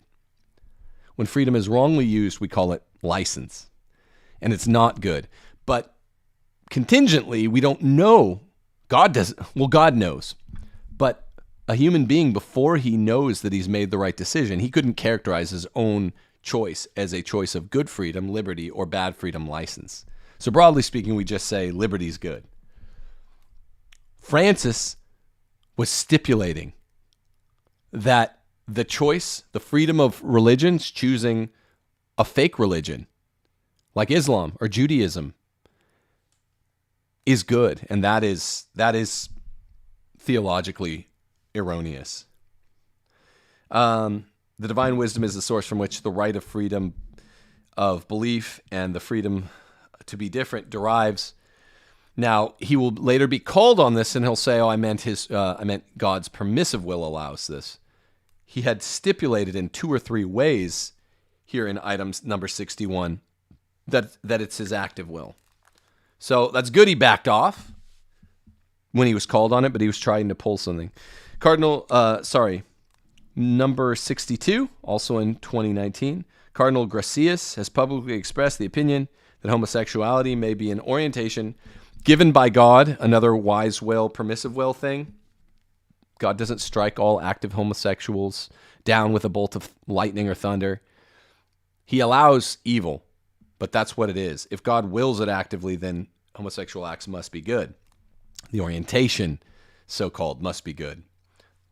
When freedom is wrongly used, we call it license, and it's not good. But contingently, we don't know. God doesn't. Well, God knows. But a human being, before he knows that he's made the right decision, he couldn't characterize his own choice as a choice of good freedom, liberty, or bad freedom, license. So broadly speaking, we just say liberty's good. Francis was stipulating that the choice, the freedom of religions, choosing a fake religion like Islam or Judaism is good, and that is theologically erroneous. The divine wisdom is the source from which the right of freedom of belief and the freedom to be different derives. Now, he will later be called on this, and he'll say, I meant God's permissive will allows this. He had stipulated in 2 or 3 ways here in items number 61 that it's his active will. So that's good he backed off when he was called on it, but he was trying to pull something. Number 62, also in 2019, Cardinal Gracias has publicly expressed the opinion that homosexuality may be an orientation Given by God, another wise will, permissive will thing. God doesn't strike all active homosexuals down with a bolt of lightning or thunder. He allows evil, but that's what it is. If God wills it actively, then homosexual acts must be good. The orientation, so-called, must be good.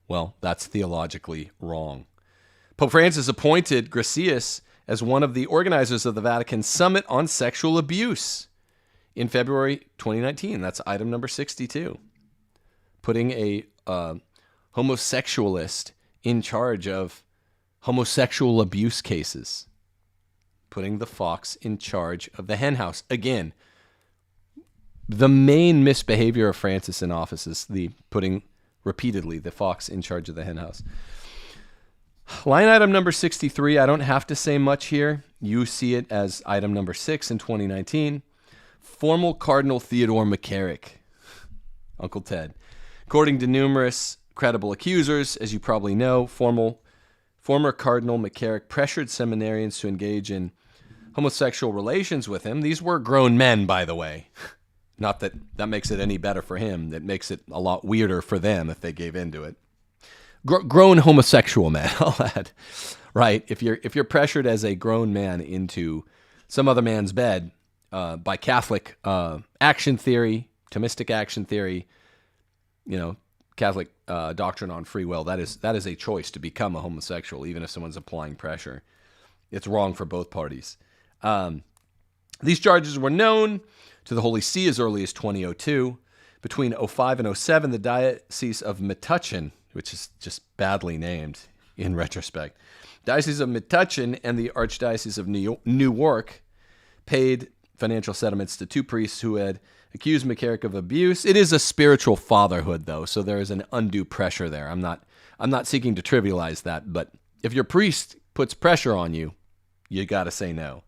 Well, that's theologically wrong. Pope Francis appointed Gracias as one of the organizers of the Vatican Summit on Sexual Abuse in February 2019. That's item number 62. Putting a homosexualist in charge of homosexual abuse cases. Putting the fox in charge of the hen house. Again, the main misbehavior of Francis in office is the putting repeatedly the fox in charge of the hen house. Line item number 63, I don't have to say much here. You see it as item number 6 in 2019. Formal Cardinal Theodore McCarrick, Uncle Ted. According to numerous credible accusers, as you probably know, former Cardinal McCarrick pressured seminarians to engage in homosexual relations with him. These were grown men, by the way. Not that that makes it any better for him. That makes it a lot weirder for them if they gave into it. Grown homosexual men, I'll add. Right? If you're pressured as a grown man into some other man's bed by Catholic action theory, Thomistic action theory, Catholic doctrine on free will, that is a choice to become a homosexual, even if someone's applying pressure. It's wrong for both parties. These charges were known to the Holy See as early as 2002. Between 2005 and 2007, the Diocese of Metuchen, which is just badly named in retrospect, Diocese of Metuchen and the Archdiocese of Newark paid financial settlements to two priests who had accused McCarrick of abuse. It is a spiritual fatherhood, though, so there is an undue pressure there. I'm not seeking to trivialize that, but if your priest puts pressure on you, you got to say no.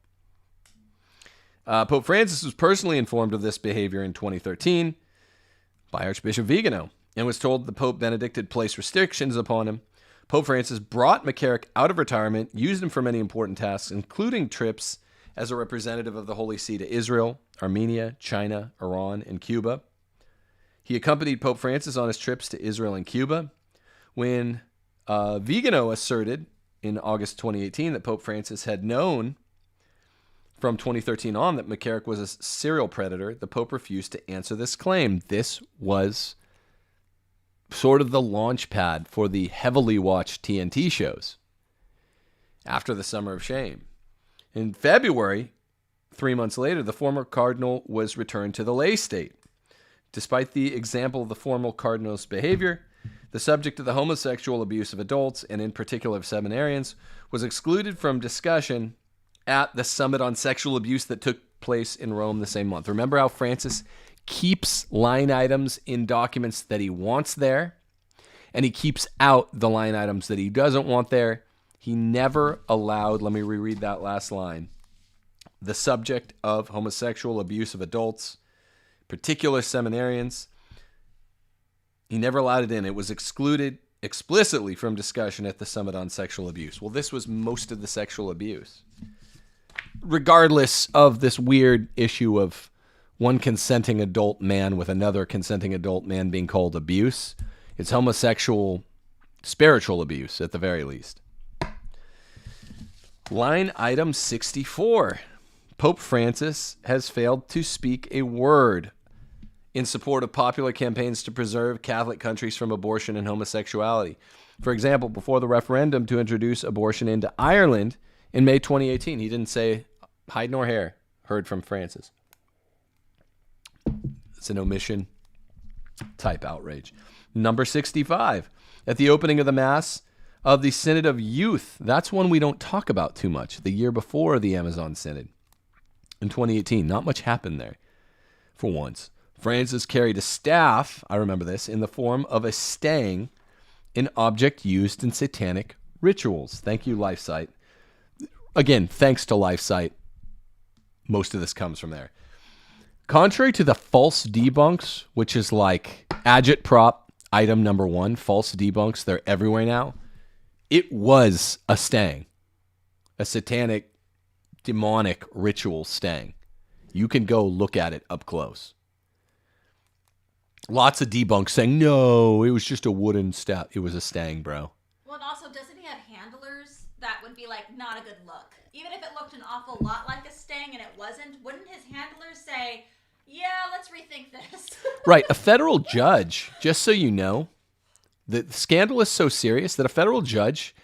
Pope Francis was personally informed of this behavior in 2013 by Archbishop Vigano and was told the Pope Benedict had placed restrictions upon him. Pope Francis brought McCarrick out of retirement, used him for many important tasks, including trips as a representative of the Holy See to Israel, Armenia, China, Iran, and Cuba. He accompanied Pope Francis on his trips to Israel and Cuba. When Vigano asserted in August 2018 that Pope Francis had known from 2013 on that McCarrick was a serial predator, the Pope refused to answer this claim. This was sort of the launch pad for the heavily watched TNT shows after the Summer of Shame. In February, 3 months later, the former cardinal was returned to the lay state. Despite the example of the former cardinal's behavior, the subject of the homosexual abuse of adults, and in particular of seminarians, was excluded from discussion at the Summit on Sexual Abuse that took place in Rome the same month. Remember how Francis keeps line items in documents that he wants there, and he keeps out the line items that he doesn't want there. He never allowed, let me reread that last line, the subject of homosexual abuse of adults, particular seminarians, he never allowed it in. It was excluded explicitly from discussion at the Summit on Sexual Abuse. Well, this was most of the sexual abuse. Regardless of this weird issue of one consenting adult man with another consenting adult man being called abuse, it's homosexual spiritual abuse at the very least. Line item 64. Pope Francis has failed to speak a word in support of popular campaigns to preserve Catholic countries from abortion and homosexuality. For example, before the referendum to introduce abortion into Ireland in May 2018, he didn't say hide nor hair, heard from Francis. It's an omission type outrage. Number 65. At the opening of the Mass of the Synod of Youth, that's one we don't talk about too much, the year before the Amazon Synod in 2018. Not much happened there for once. Francis carried a staff, I remember this, in the form of a stang, an object used in satanic rituals. Thank you, LifeSite. Again, thanks to LifeSite, most of this comes from there. Contrary to the false debunks, which is like agitprop item number 1, false debunks, they're everywhere now. It was a stang, a satanic, demonic ritual stang. You can go look at it up close. Lots of debunks saying, no, it was just a wooden staff. It was a stang, bro. Well, and also, doesn't he have handlers that would be like, not a good look? Even if it looked an awful lot like a stang and it wasn't, wouldn't his handlers say, yeah, let's rethink this? Right. A federal judge, just so you know, the scandal is so serious that a federal judge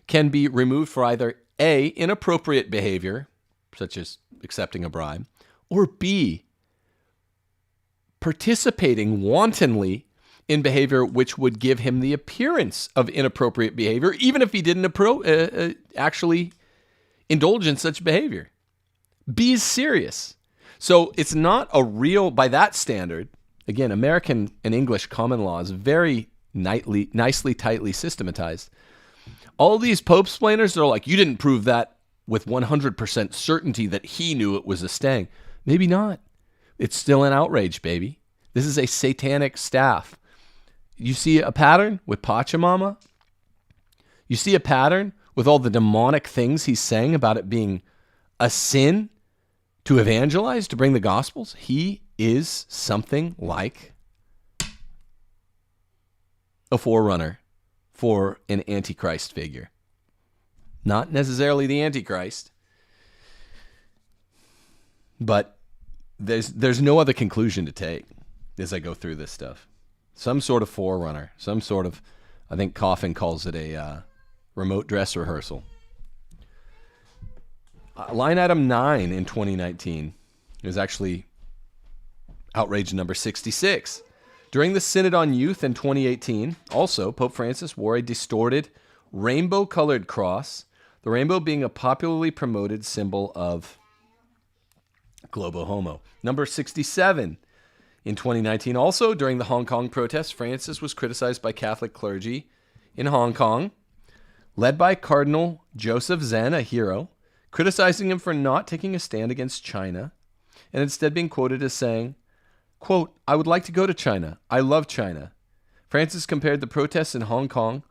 can be removed for either A, inappropriate behavior, such as accepting a bribe, or B, participating wantonly in behavior which would give him the appearance of inappropriate behavior, even if he didn't actually indulge in such behavior. B is serious. So it's not a real, by that standard, again, American and English common law is very nicely, tightly systematized. All these Pope-splainers are like, you didn't prove that with 100% certainty that he knew it was a stang. Maybe not. It's still an outrage, baby. This is a satanic staff. You see a pattern with Pachamama? You see a pattern with all the demonic things he's saying about it being a sin to evangelize, to bring the Gospels? He is something like a forerunner for an Antichrist figure. Not necessarily the Antichrist, but there's no other conclusion to take as I go through this stuff. Some sort of forerunner, some sort of, I think Coffin calls it a remote dress rehearsal. Line item 9 in 2019 is actually outrage number 66. During the Synod on Youth in 2018, also, Pope Francis wore a distorted rainbow-colored cross, the rainbow being a popularly promoted symbol of Globo Homo. Number 67 in 2019, also during the Hong Kong protests, Francis was criticized by Catholic clergy in Hong Kong, led by Cardinal Joseph Zen, a hero, criticizing him for not taking a stand against China, and instead being quoted as saying, quote, I would like to go to China. I love China. Francis compared the protests in Hong Kong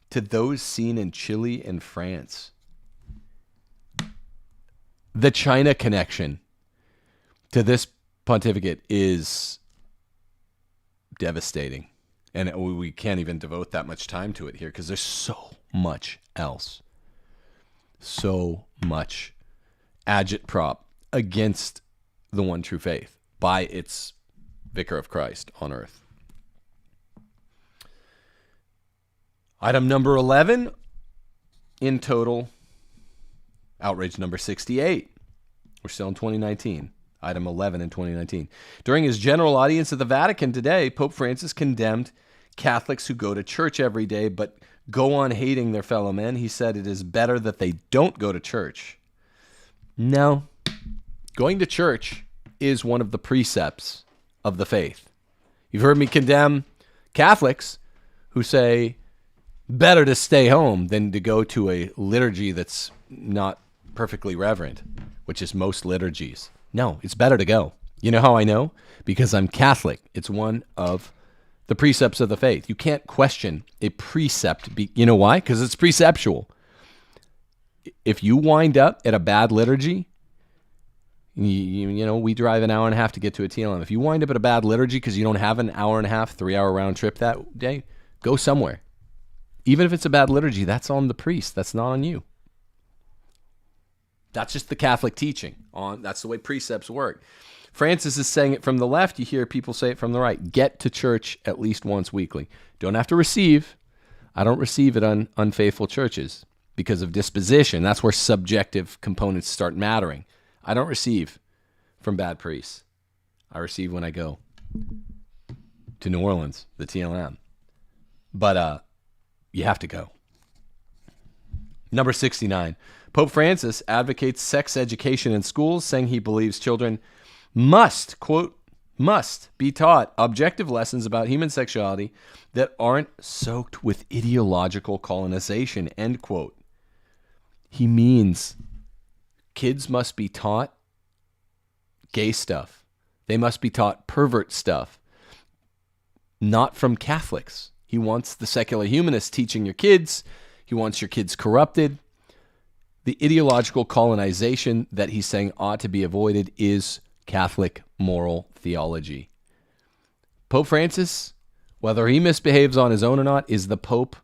to those seen in Chile and France. The China connection to this pontificate is devastating. And we can't even devote that much time to it here because there's so much else. So much agitprop against the one true faith by its Vicar of Christ on earth. Item number 11 in total, outrage number 68. We're still in 2019. Item 11 in 2019. During his general audience at the Vatican today, Pope Francis condemned Catholics who go to church every day but go on hating their fellow men. He said it is better that they don't go to church. No. Going to church is one of the precepts of the faith. You've heard me condemn Catholics who say better to stay home than to go to a liturgy that's not perfectly reverent, which is most liturgies. No, it's better to go. You know how I know? Because I'm Catholic. It's one of the precepts of the faith. You can't question a precept. You know why? Because it's preceptual. If you wind up at a bad liturgy, you know, we drive an hour and a half to get to a TLM. If you wind up at a bad liturgy because you don't have an hour and a half, 3-hour round trip that day, go somewhere. Even if it's a bad liturgy, that's on the priest. That's not on you. That's just the Catholic teaching. That's the way precepts work. Francis is saying it from the left. You hear people say it from the right. Get to church at least once weekly. Don't have to receive. I don't receive at unfaithful churches because of disposition. That's where subjective components start mattering. I don't receive from bad priests. I receive when I go to New Orleans, the TLM. But you have to go. Number 69. Pope Francis advocates sex education in schools, saying he believes children must, quote, must be taught objective lessons about human sexuality that aren't soaked with ideological colonization, end quote. He means kids must be taught gay stuff. They must be taught pervert stuff, not from Catholics. He wants the secular humanists teaching your kids. He wants your kids corrupted. The ideological colonization that he's saying ought to be avoided is Catholic moral theology. Pope Francis, whether he misbehaves on his own or not, is the Pope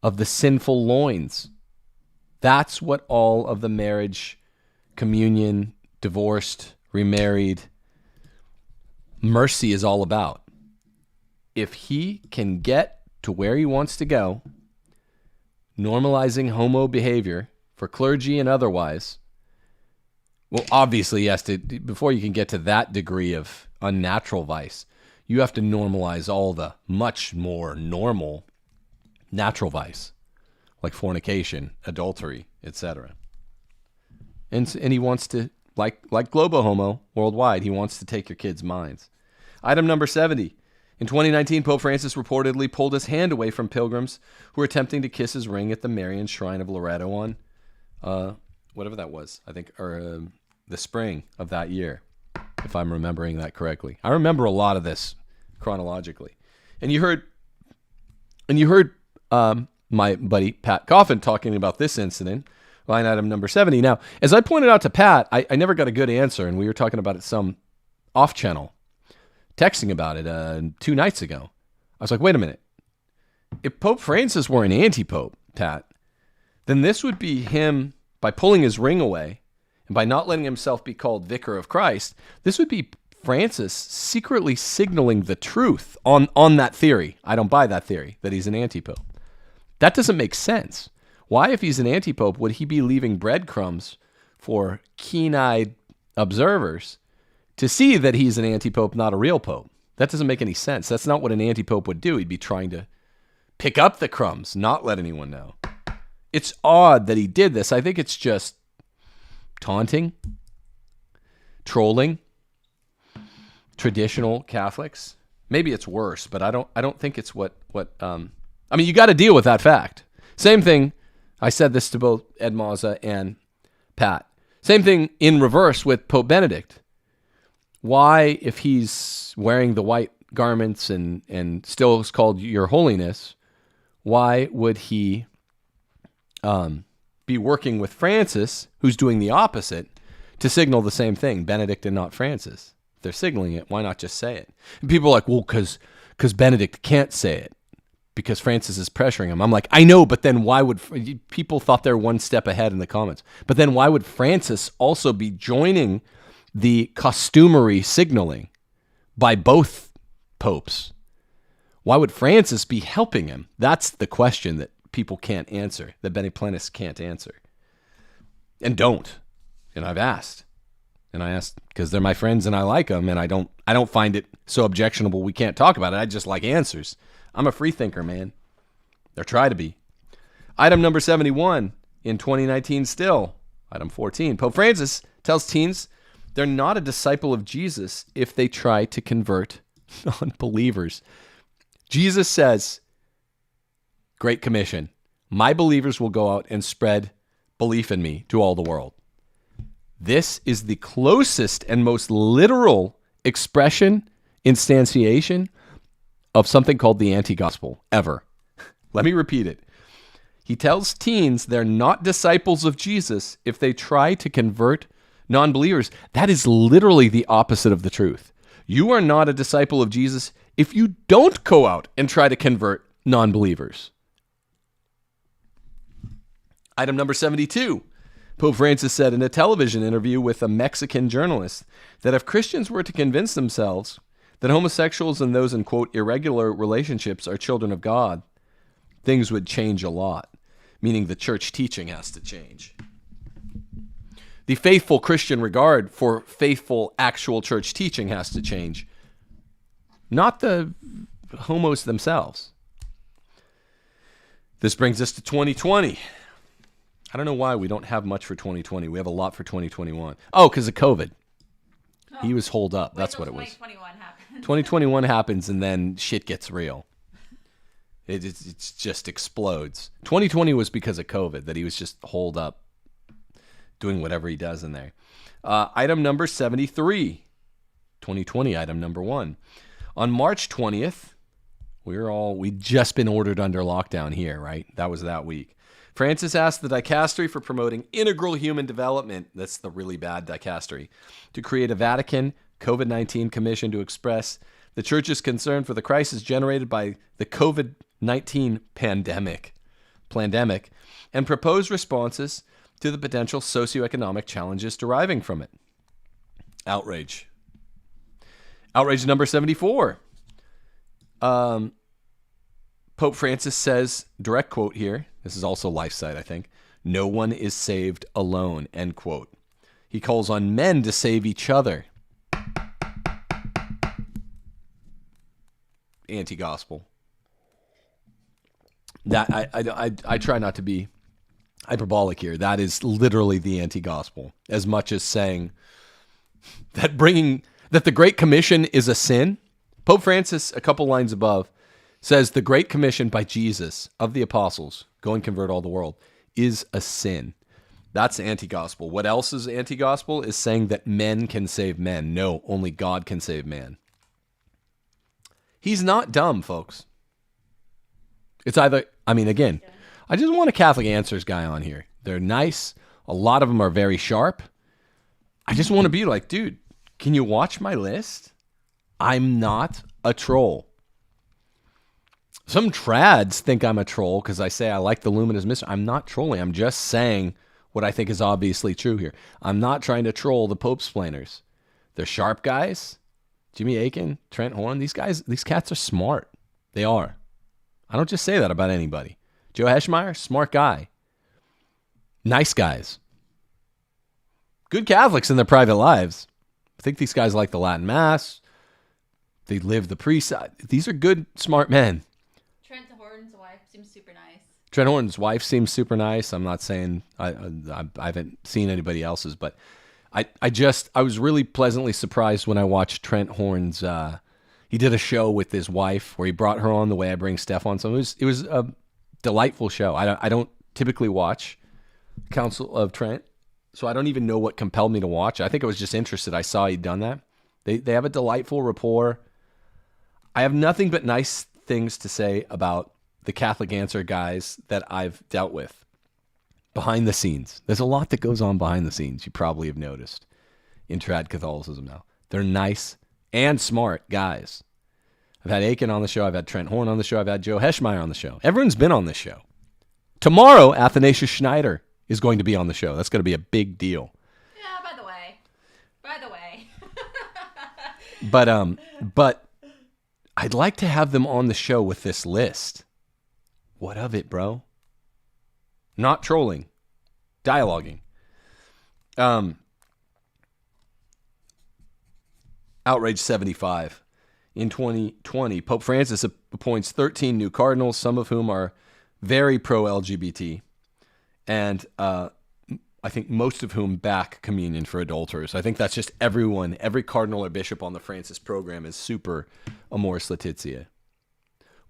of the sinful loins. That's what all of the marriage, communion, divorced, remarried, mercy is all about. If he can get to where he wants to go, normalizing homo behavior for clergy and otherwise, well, obviously he has to, before you can get to that degree of unnatural vice, you have to normalize all the much more normal natural vice, like fornication, adultery, etc. And he wants to, like Globo Homo worldwide, he wants to take your kids' minds. Item number 70. In 2019, Pope Francis reportedly pulled his hand away from pilgrims who were attempting to kiss his ring at the Marian Shrine of Loreto on whatever that was, I think, or the spring of that year, if I'm remembering that correctly. I remember a lot of this chronologically. And you heard my buddy Pat Coffin talking about this incident, line item number 70. Now, as I pointed out to Pat, I never got a good answer, and we were talking about it some off-channel, texting about it 2 nights ago. I was like, wait a minute. If Pope Francis were an anti-pope, Pat, then this would be him, by pulling his ring away and by not letting himself be called Vicar of Christ, this would be Francis secretly signaling the truth on that theory. I don't buy that theory, that he's an anti-pope. That doesn't make sense. Why, if he's an anti-pope, would he be leaving breadcrumbs for keen-eyed observers to see that he's an anti-pope, not a real pope? That doesn't make any sense. That's not what an anti-pope would do. He'd be trying to pick up the crumbs, not let anyone know. It's odd that he did this. I think it's just taunting, trolling traditional Catholics. Maybe it's worse, but I don't think it's what I mean, you got to deal with that fact. Same thing. I said this to both Ed Mazza and Pat. Same thing in reverse with Pope Benedict. Why, if he's wearing the white garments and still is called Your Holiness, why would he be working with Francis, who's doing the opposite, to signal the same thing, Benedict and not Francis? If they're signaling it, why not just say it? And people are like, well, because Benedict can't say it, because Francis is pressuring him. I'm like, I know, but then why would... People thought they were one step ahead in the comments. But then why would Francis also be joining the costumery signaling by both popes? Why would Francis be helping him? That's the question that people can't answer, that Benedictinists can't answer. And don't. And I've asked. And I asked because they're my friends and I like them, and I don't find it so objectionable we can't talk about it. I just like answers. I'm a free thinker, man. Or try to be. Item number 71 in 2019 still. Item 14. Pope Francis tells teens they're not a disciple of Jesus if they try to convert non-believers. Jesus says, Great Commission, my believers will go out and spread belief in me to all the world. This is the closest and most literal expression, instantiation of something called the anti-gospel ever. Let me repeat it. He tells teens they're not disciples of Jesus if they try to convert non-believers. That is literally the opposite of the truth. You are not a disciple of Jesus if you don't go out and try to convert non-believers. Item number 72. Pope Francis said in a television interview with a Mexican journalist that if Christians were to convince themselves that homosexuals and those in, quote, irregular relationships are children of God, things would change a lot, meaning the church teaching has to change. The faithful Christian regard for faithful actual church teaching has to change, not the homos themselves. This brings us to 2020. I don't know why we don't have much for 2020. We have a lot for 2021. Oh, because of COVID. Oh, he was holed up. That's what it was. 2021 happens. 2021 happens, and then shit gets real. It just explodes. 2020 was because of COVID, that he was just holed up doing whatever he does in there. Item number 73. 2020, item number 1. On March 20th, we'd just been ordered under lockdown here, right? That was that week. Francis asked the dicastery for promoting integral human development, that's the really bad dicastery, to create a Vatican COVID-19 commission to express the church's concern for the crisis generated by the COVID-19 pandemic, and propose responses to the potential socioeconomic challenges deriving from it. Outrage. Outrage number 74. Pope Francis says, direct quote here, this is also LifeSite, I think, "No one is saved alone," end quote. He calls on men to save each other. Anti-gospel. That I try not to be hyperbolic here. That is literally the anti-gospel, as much as saying that the Great Commission is a sin. Pope Francis, a couple lines above, says the Great Commission by Jesus of the apostles, go and convert all the world, is a sin. That's anti-gospel. What else is anti-gospel? Is saying that men can save men. No, only God can save man. He's not dumb, folks. It's either, again, I just want a Catholic Answers guy on here. They're nice. A lot of them are very sharp. I just want to be like, dude, can you watch my list? I'm not a troll. Some trads think I'm a troll because I say I like the luminous mystery. I'm not trolling. I'm just saying what I think is obviously true here. I'm not trying to troll the Pope splainers. They're sharp guys. Jimmy Akin, Trent Horn, these cats are smart. They are. I don't just say that about anybody. Joe Heschmeyer, smart guy. Nice guys. Good Catholics in their private lives. I think these guys like the Latin Mass. They live the priest. These are good, smart men. Trent Horton's wife seems super nice. Trent Horton's wife seems super nice. I'm not saying I haven't seen anybody else's, but I was really pleasantly surprised when I watched Trent Horton's. He did a show with his wife where he brought her on the way I bring Steph on. So it was a delightful show. I don't typically watch Council of Trent, so I don't even know what compelled me to watch. I think I was just interested. I saw he'd done that. They have a delightful rapport. I have nothing but nice things to say about the Catholic Answer guys that I've dealt with behind the scenes. There's a lot that goes on behind the scenes. You probably have noticed in trad Catholicism now. They're nice and smart guys. I've had Akin on the show. I've had Trent Horn on the show. I've had Joe Heschmeyer on the show. Everyone's been on this show. Tomorrow, Athanasius Schneider is going to be on the show. That's going to be a big deal. Yeah, by the way. But I'd like to have them on the show with this list. What of it, Not trolling. Dialoguing. Outrage 75. In 2020, Pope Francis appoints 13 new cardinals, some of whom are very pro-LGBT, and I think most of whom back communion for adulterers. I think that's just everyone. Every cardinal or bishop on the Francis program is super Amoris Laetitia.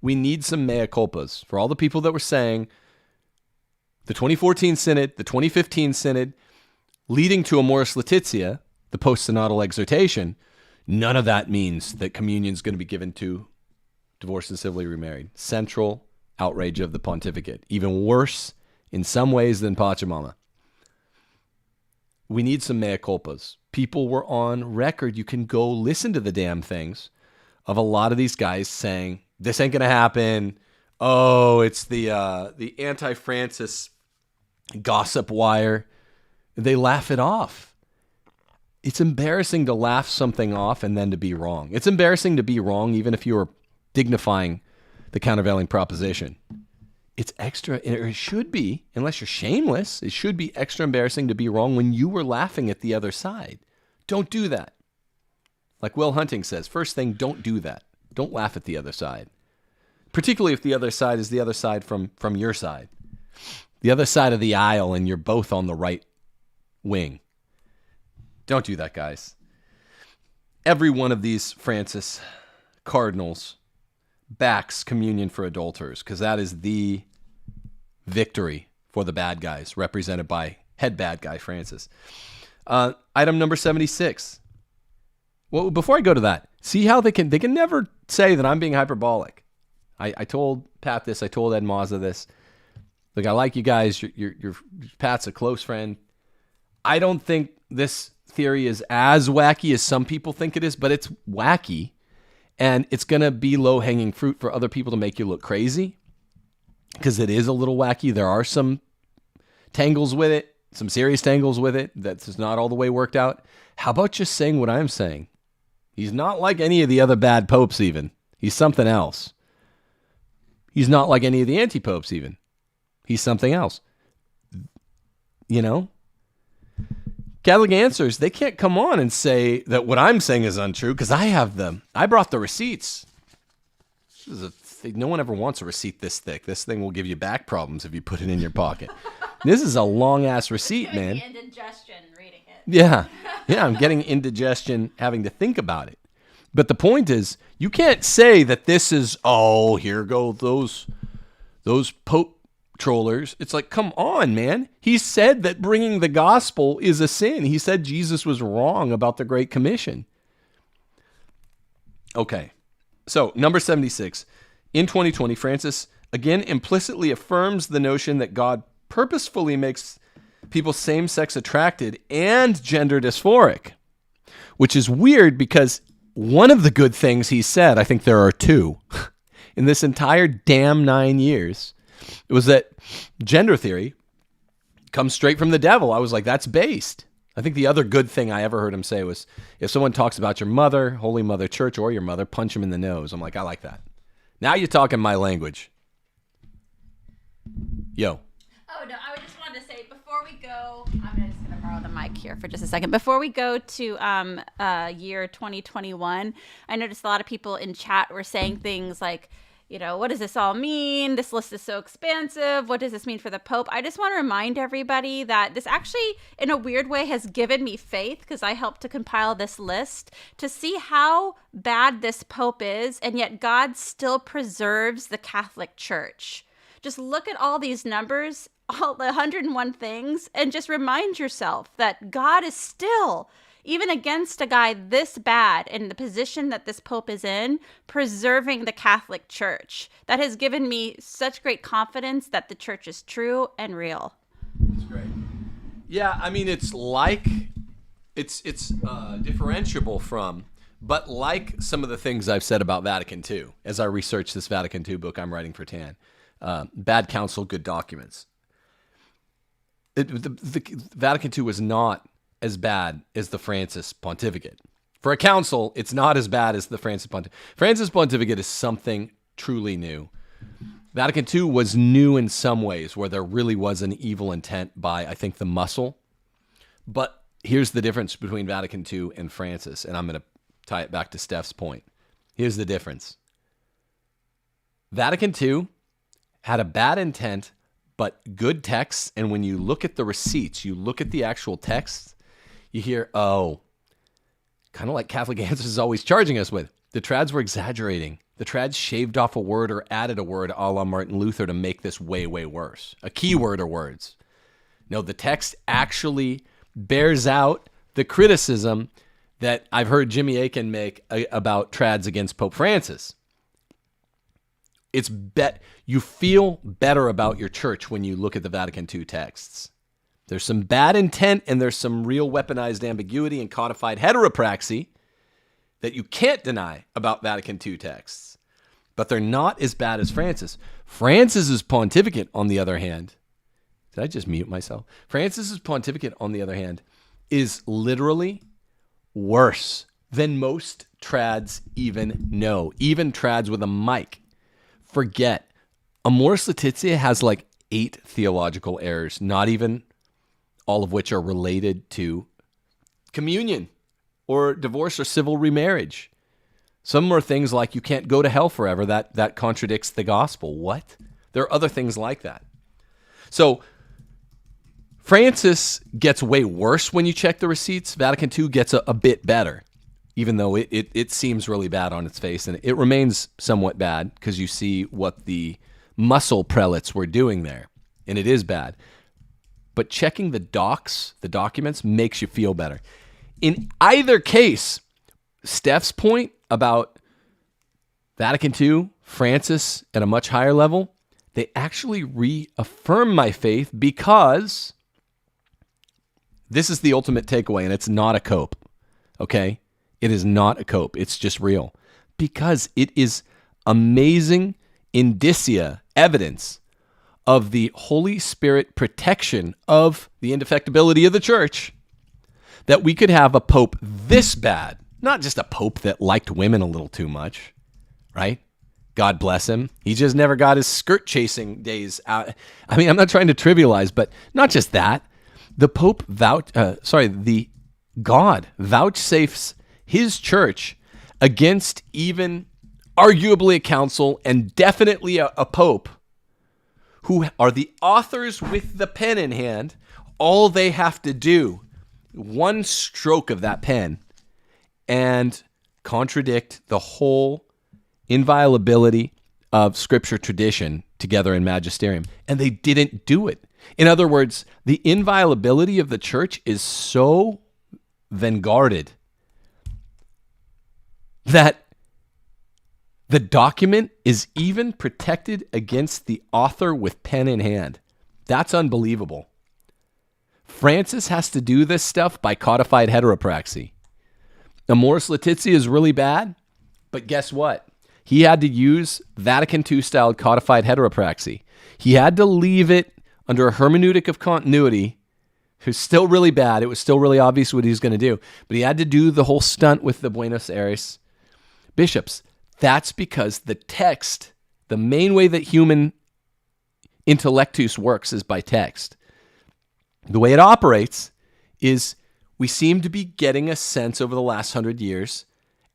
We need some mea culpas for all the people that were saying the 2014 Synod, the 2015 Synod, leading to Amoris Laetitia, the post-synodal exhortation. None of that means that communion is going to be given to divorced and civilly remarried. Central outrage of the pontificate. Even worse in some ways than Pachamama. We need some mea culpas. People were on record. You can go listen to the damn things of a lot of these guys saying, this ain't going to happen. Oh, it's the anti-Francis gossip wire. They laugh it off. It's embarrassing to laugh something off and then to be wrong. It's embarrassing to be wrong even if you were dignifying the countervailing proposition. It's extra, or it should be, unless you're shameless, it should be extra embarrassing to be wrong when you were laughing at the other side. Don't do that. Like Will Hunting says, first thing, don't do that. Don't laugh at the other side. Particularly if the other side is the other side from your side. The other side of the aisle and you're both on the right wing. Don't do that, guys. Every one of these Francis cardinals backs communion for adulterers because that is the victory for the bad guys represented by head bad guy Francis. Item number 76. Well, before I go to that, see how they can never say that I'm being hyperbolic. I told Pat this. I told Ed Mazza this. Look, I like you guys. Your Pat's a close friend. I don't think this theory is as wacky as some people think it is, but it's wacky. And it's going to be low-hanging fruit for other people to make you look crazy, because it is a little wacky. There are some tangles with it, some serious tangles with it. That's not all the way worked out. How about just saying what I'm saying? He's not like any of the other bad popes even. He's something else. He's not like any of the anti-popes even. He's something else. You know? Catholic Answers, they can't come on and say that what I'm saying is untrue, because I have them. I brought the receipts. This is no one ever wants a receipt this thick. This thing will give you back problems if you put it in your pocket. This is a long-ass receipt, man. Indigestion reading it. Yeah. Yeah, I'm getting indigestion having to think about it. But the point is, you can't say that this is, oh, here go those Pope trollers. It's like, come on, man. He said that bringing the gospel is a sin. He said Jesus was wrong about the Great Commission. Okay. So, number 76. In 2020, Francis again implicitly affirms the notion that God purposefully makes people same-sex attracted and gender dysphoric, which is weird because one of the good things he said, I think there are two, in this entire damn 9 years, it was that gender theory comes straight from the devil. I was like, that's based. I think the other good thing I ever heard him say was, if someone talks about your mother, Holy Mother Church, or your mother, punch him in the nose. I'm like, I like that. Now you're talking my language. Yo. Oh, no, I just wanted to say, before we go, I'm just going to borrow the mic here for just a second. Before we go to year 2021, I noticed a lot of people in chat were saying things like, you know, what does this all mean? This list is so expansive. What does this mean for the Pope? I just want to remind everybody that this actually, in a weird way, has given me faith, because I helped to compile this list to see how bad this Pope is, and yet God still preserves the Catholic Church. Just look at all these numbers, all the 101 things, and just remind yourself that God is still, even against a guy this bad in the position that this Pope is in, preserving the Catholic Church. That has given me such great confidence that the Church is true and real. That's great. Yeah, I mean, it's like, it's differentiable from, but like some of the things I've said about Vatican II, as I research this Vatican II book I'm writing for TAN. Bad counsel, good documents. The Vatican II was not as bad as the Francis pontificate. For a council, it's not as bad as the Francis pontificate. Francis pontificate is something truly new. Vatican II was new in some ways, where there really was an evil intent by, I think, the muscle. But here's the difference between Vatican II and Francis, and I'm going to tie it back to Steph's point. Here's the difference. Vatican II had a bad intent, but good texts, and when you look at the receipts, you look at the actual texts, you hear, oh, kind of like Catholic Answers is always charging us with. The trads were exaggerating. The trads shaved off a word or added a word a la Martin Luther to make this way, way worse. A keyword or words. No, the text actually bears out the criticism that I've heard Jimmy Akin make about trads against Pope Francis. You feel better about your church when you look at the Vatican II texts. There's some bad intent, and there's some real weaponized ambiguity and codified heteropraxy that you can't deny about Vatican II texts. But they're not as bad as Francis. Francis's pontificate, on the other hand, did I just mute myself? Francis's pontificate, on the other hand, is literally worse than most trads even know. Even trads with a mic. Forget. Amoris Laetitia has like 8 theological errors, not even all of which are related to communion or divorce or civil remarriage. Some are things like you can't go to hell forever. That contradicts the gospel. What? There are other things like that. So Francis gets way worse when you check the receipts. Vatican II gets a bit better, even though it seems really bad on its face. And it remains somewhat bad because you see what the muscle prelates were doing there. And it is bad. But checking the documents, makes you feel better. In either case, Steph's point about Vatican II, Francis at a much higher level, they actually reaffirm my faith, because this is the ultimate takeaway, and it's not a cope, okay? It is not a cope. It's just real. because it is amazing indicia, evidence of the Holy Spirit protection of the indefectibility of the church, that we could have a pope this bad, not just a pope that liked women a little too much, right? God bless him. He just never got his skirt chasing days out. I mean, I'm not trying to trivialize, but not just that. The Pope the God vouchsafes his church against even arguably a council and definitely a pope who are the authors with the pen in hand. All they have to do, one stroke of that pen, and contradict the whole inviolability of scripture tradition together in magisterium. And they didn't do it. In other words, the inviolability of the church is so vanguarded that the document is even protected against the author with pen in hand. That's unbelievable. Francis has to do this stuff by codified heteropraxy. Amoris Laetitia is really bad, but guess what? He had to use Vatican II style codified heteropraxy. He had to leave it under a hermeneutic of continuity. It was still really bad. It was still really obvious what he was going to do, but he had to do the whole stunt with the Buenos Aires bishops. That's because the text, the main way that human intellectus works is by text. The way it operates is we seem to be getting a sense over the last 100 years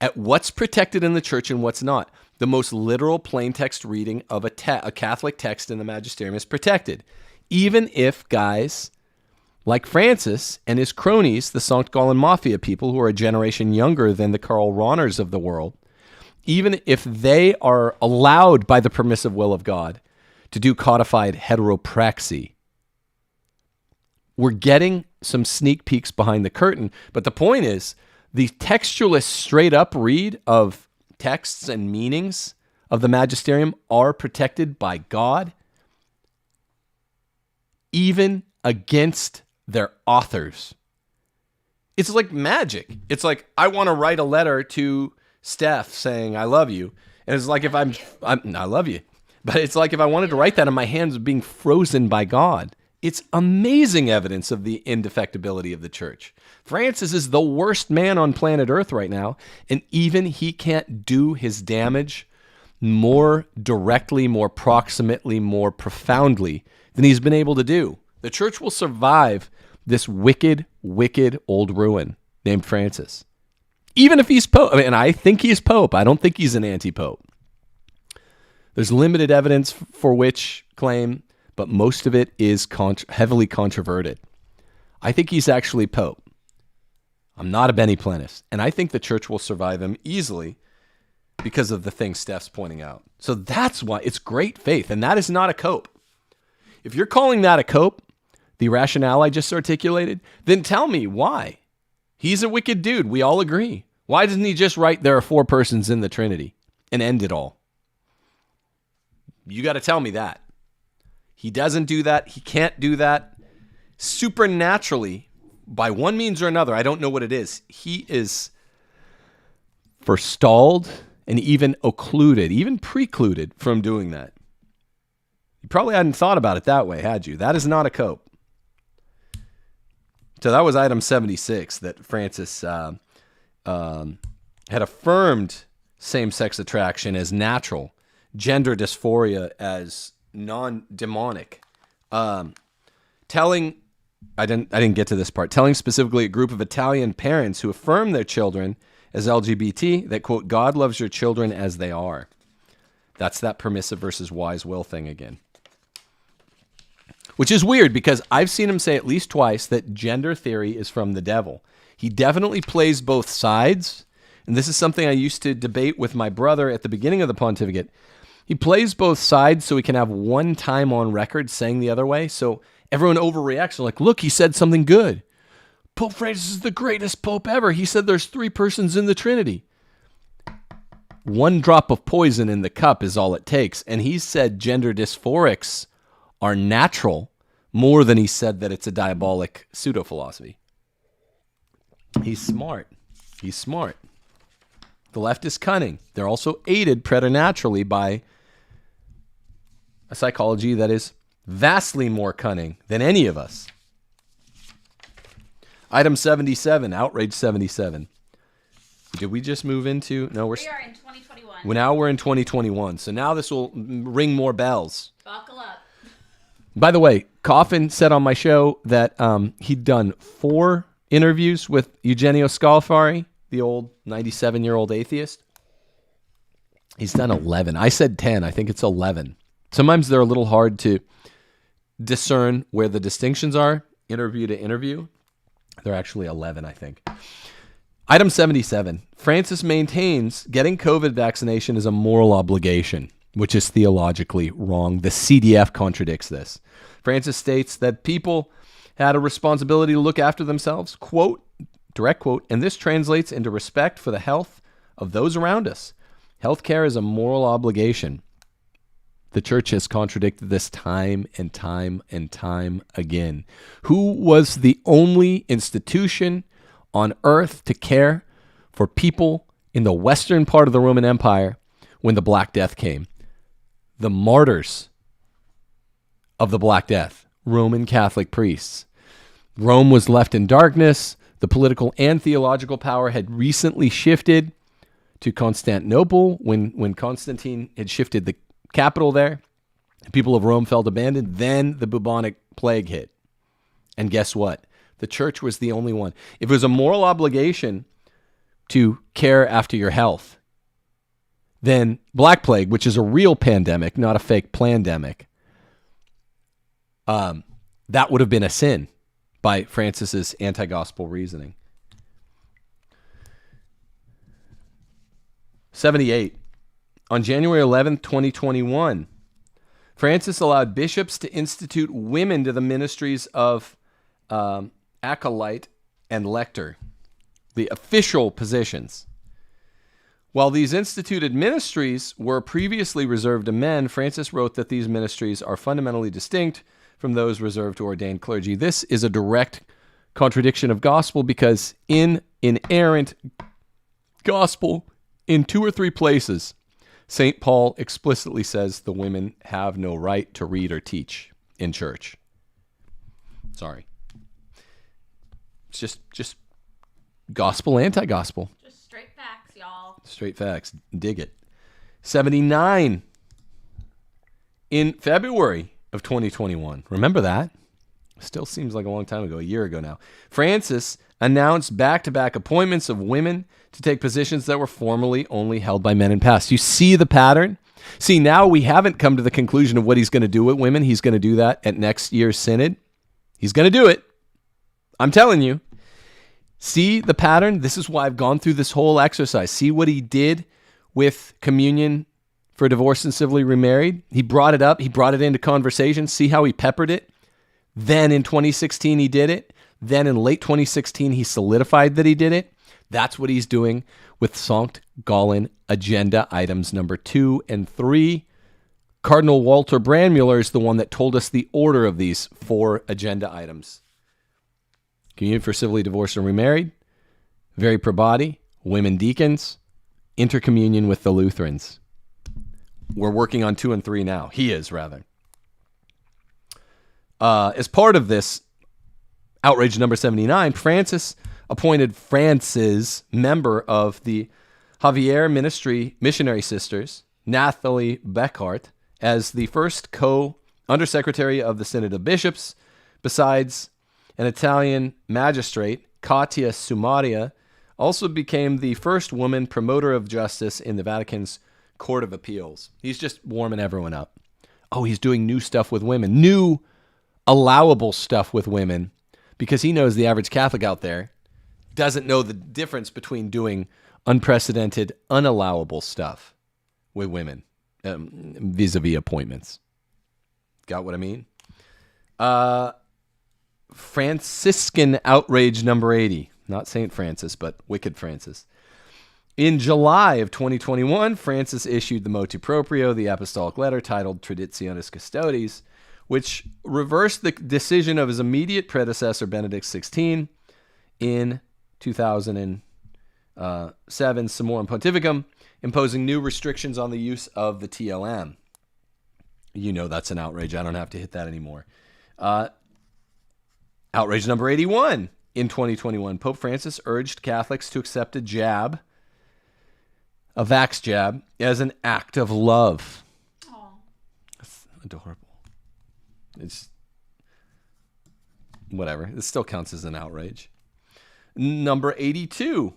at what's protected in the church and what's not. The most literal plain text reading of a Catholic text in the magisterium is protected. Even if guys like Francis and his cronies, the Sankt Gallen Mafia people who are a generation younger than the Karl Rahners of the world, even if they are allowed by the permissive will of God to do codified heteropraxy, we're getting some sneak peeks behind the curtain. But the point is, the textualist straight up read of texts and meanings of the magisterium are protected by God, even against their authors. It's like magic. It's like, I want to write a letter to Steph saying, I love you. And it's like, if I love you. But it's like if I wanted to write that and my hands are being frozen by God. It's amazing evidence of the indefectibility of the church. Francis is the worst man on planet Earth right now, and even he can't do his damage more directly, more proximately, more profoundly than he's been able to do. The church will survive this wicked, wicked old ruin named Francis. Even if he's Pope. And I think he's Pope. I don't think he's an anti-Pope. There's limited evidence for which claim, but most of it is heavily controverted. I think he's actually Pope. I'm not a Benny Plenis, and I think the church will survive him easily because of the things Steph's pointing out. So that's why it's great faith, and that is not a cope. If you're calling that a cope, the rationale I just articulated, then tell me why. He's a wicked dude. We all agree. Why doesn't he just write there are 4 persons in the Trinity and end it all? You got to tell me that. He doesn't do that. He can't do that. Supernaturally, by one means or another, I don't know what it is, he is forestalled and even occluded, even precluded from doing that. You probably hadn't thought about it that way, had you? That is not a cope. So that was item 76, that Francis had affirmed same-sex attraction as natural, gender dysphoria as non-demonic. Telling specifically a group of Italian parents who affirm their children as LGBT that, quote, God loves your children as they are. That's that permissive versus wise will thing again. Which is weird because I've seen him say at least twice that gender theory is from the devil. He definitely plays both sides. And this is something I used to debate with my brother at the beginning of the pontificate. He plays both sides so he can have one time on record saying the other way. So everyone overreacts. They're like, look, he said something good. Pope Francis is the greatest pope ever. He said there's 3 persons in the Trinity. One drop of poison in the cup is all it takes. And he said gender dysphorics are natural more than he said that it's a diabolic pseudo-philosophy. He's smart. He's smart. The left is cunning. They're also aided preternaturally by a psychology that is vastly more cunning than any of us. Item 77, Outrage 77. Did we just move into? No, we are in 2021. Now we're in 2021. So now this will ring more bells. Buckle up. By the way, Coffin said on my show that he'd done 4 interviews with Eugenio Scalfari, the old 97-year-old atheist. He's done 11. I said 10. I think it's 11. Sometimes they're a little hard to discern where the distinctions are, interview to interview. They're actually 11, I think. Item 77. Francis maintains getting COVID vaccination is a moral obligation, which is theologically wrong. The CDF contradicts this. Francis states that people had a responsibility to look after themselves, quote, direct quote, and this translates into respect for the health of those around us. Healthcare is a moral obligation. The church has contradicted this time and time and time again. Who was the only institution on earth to care for people in the western part of the Roman Empire when the Black Death came? The martyrs of the Black Death, Roman Catholic priests. Rome was left in darkness. The political and theological power had recently shifted to Constantinople when Constantine had shifted the capital there. The people of Rome felt abandoned. Then the bubonic plague hit. And guess what? The church was the only one. If it was a moral obligation to care after your health, then Black Plague, which is a real pandemic, not a fake plandemic, that would have been a sin by Francis's anti-gospel reasoning. 78. On January 11th, 2021, Francis allowed bishops to institute women to the ministries of acolyte and lector, the official positions. While these instituted ministries were previously reserved to men, Francis wrote that these ministries are fundamentally distinct from those reserved to ordained clergy. This is a direct contradiction of gospel because in inerrant gospel, in 2 or 3 places, St. Paul explicitly says the women have no right to read or teach in church. Sorry. It's just gospel, anti-gospel. Just straight facts, y'all. Straight facts. Dig it. 79. In February of 2021. Remember that? Still seems like a long time ago, a year ago now. Francis announced back-to-back appointments of women to take positions that were formerly only held by men in past. You see the pattern? See, now we haven't come to the conclusion of what he's going to do with women. He's going to do that at next year's synod. He's going to do it. I'm telling you. See the pattern? This is why I've gone through this whole exercise. See what he did with communion for divorced and civilly remarried? He brought it up. He brought it into conversation. See how he peppered it? Then in 2016, he did it. Then in late 2016, he solidified that he did it. That's what he's doing with Sankt Gallen agenda items number 2 and 3. Cardinal Walter Brandmuller is the one that told us the order of these 4 agenda items. Communion for civilly divorced and remarried, Vere Probati, women deacons, intercommunion with the Lutherans. We're working on 2 and 3 now. He is, rather. As part of this outrage number 79, Francis appointed Francis, member of the Javier Ministry Missionary Sisters, Nathalie Beckhart, as the first co-undersecretary of the Synod of Bishops, besides an Italian magistrate, Katia Sumaria, also became the first woman promoter of justice in the Vatican's Court of Appeals. He's just warming everyone up. Oh, he's doing new stuff with women, new allowable stuff with women, because he knows the average Catholic out there doesn't know the difference between doing unprecedented, unallowable stuff with women vis-a-vis appointments. Got what I mean? Franciscan outrage number 80. Not St. Francis, but Wicked Francis. In July of 2021, Francis issued the motu proprio, the apostolic letter titled Traditionis Custodes, which reversed the decision of his immediate predecessor, Benedict XVI, in 2000 and 7, Summorum Pontificum, imposing new restrictions on the use of the TLM. You know that's an outrage. I don't have to hit that anymore. Outrage number 81. In 2021, Pope Francis urged Catholics to accept a vax jab, as an act of love. Aww. That's adorable. It's whatever. It still counts as an outrage. Number 82.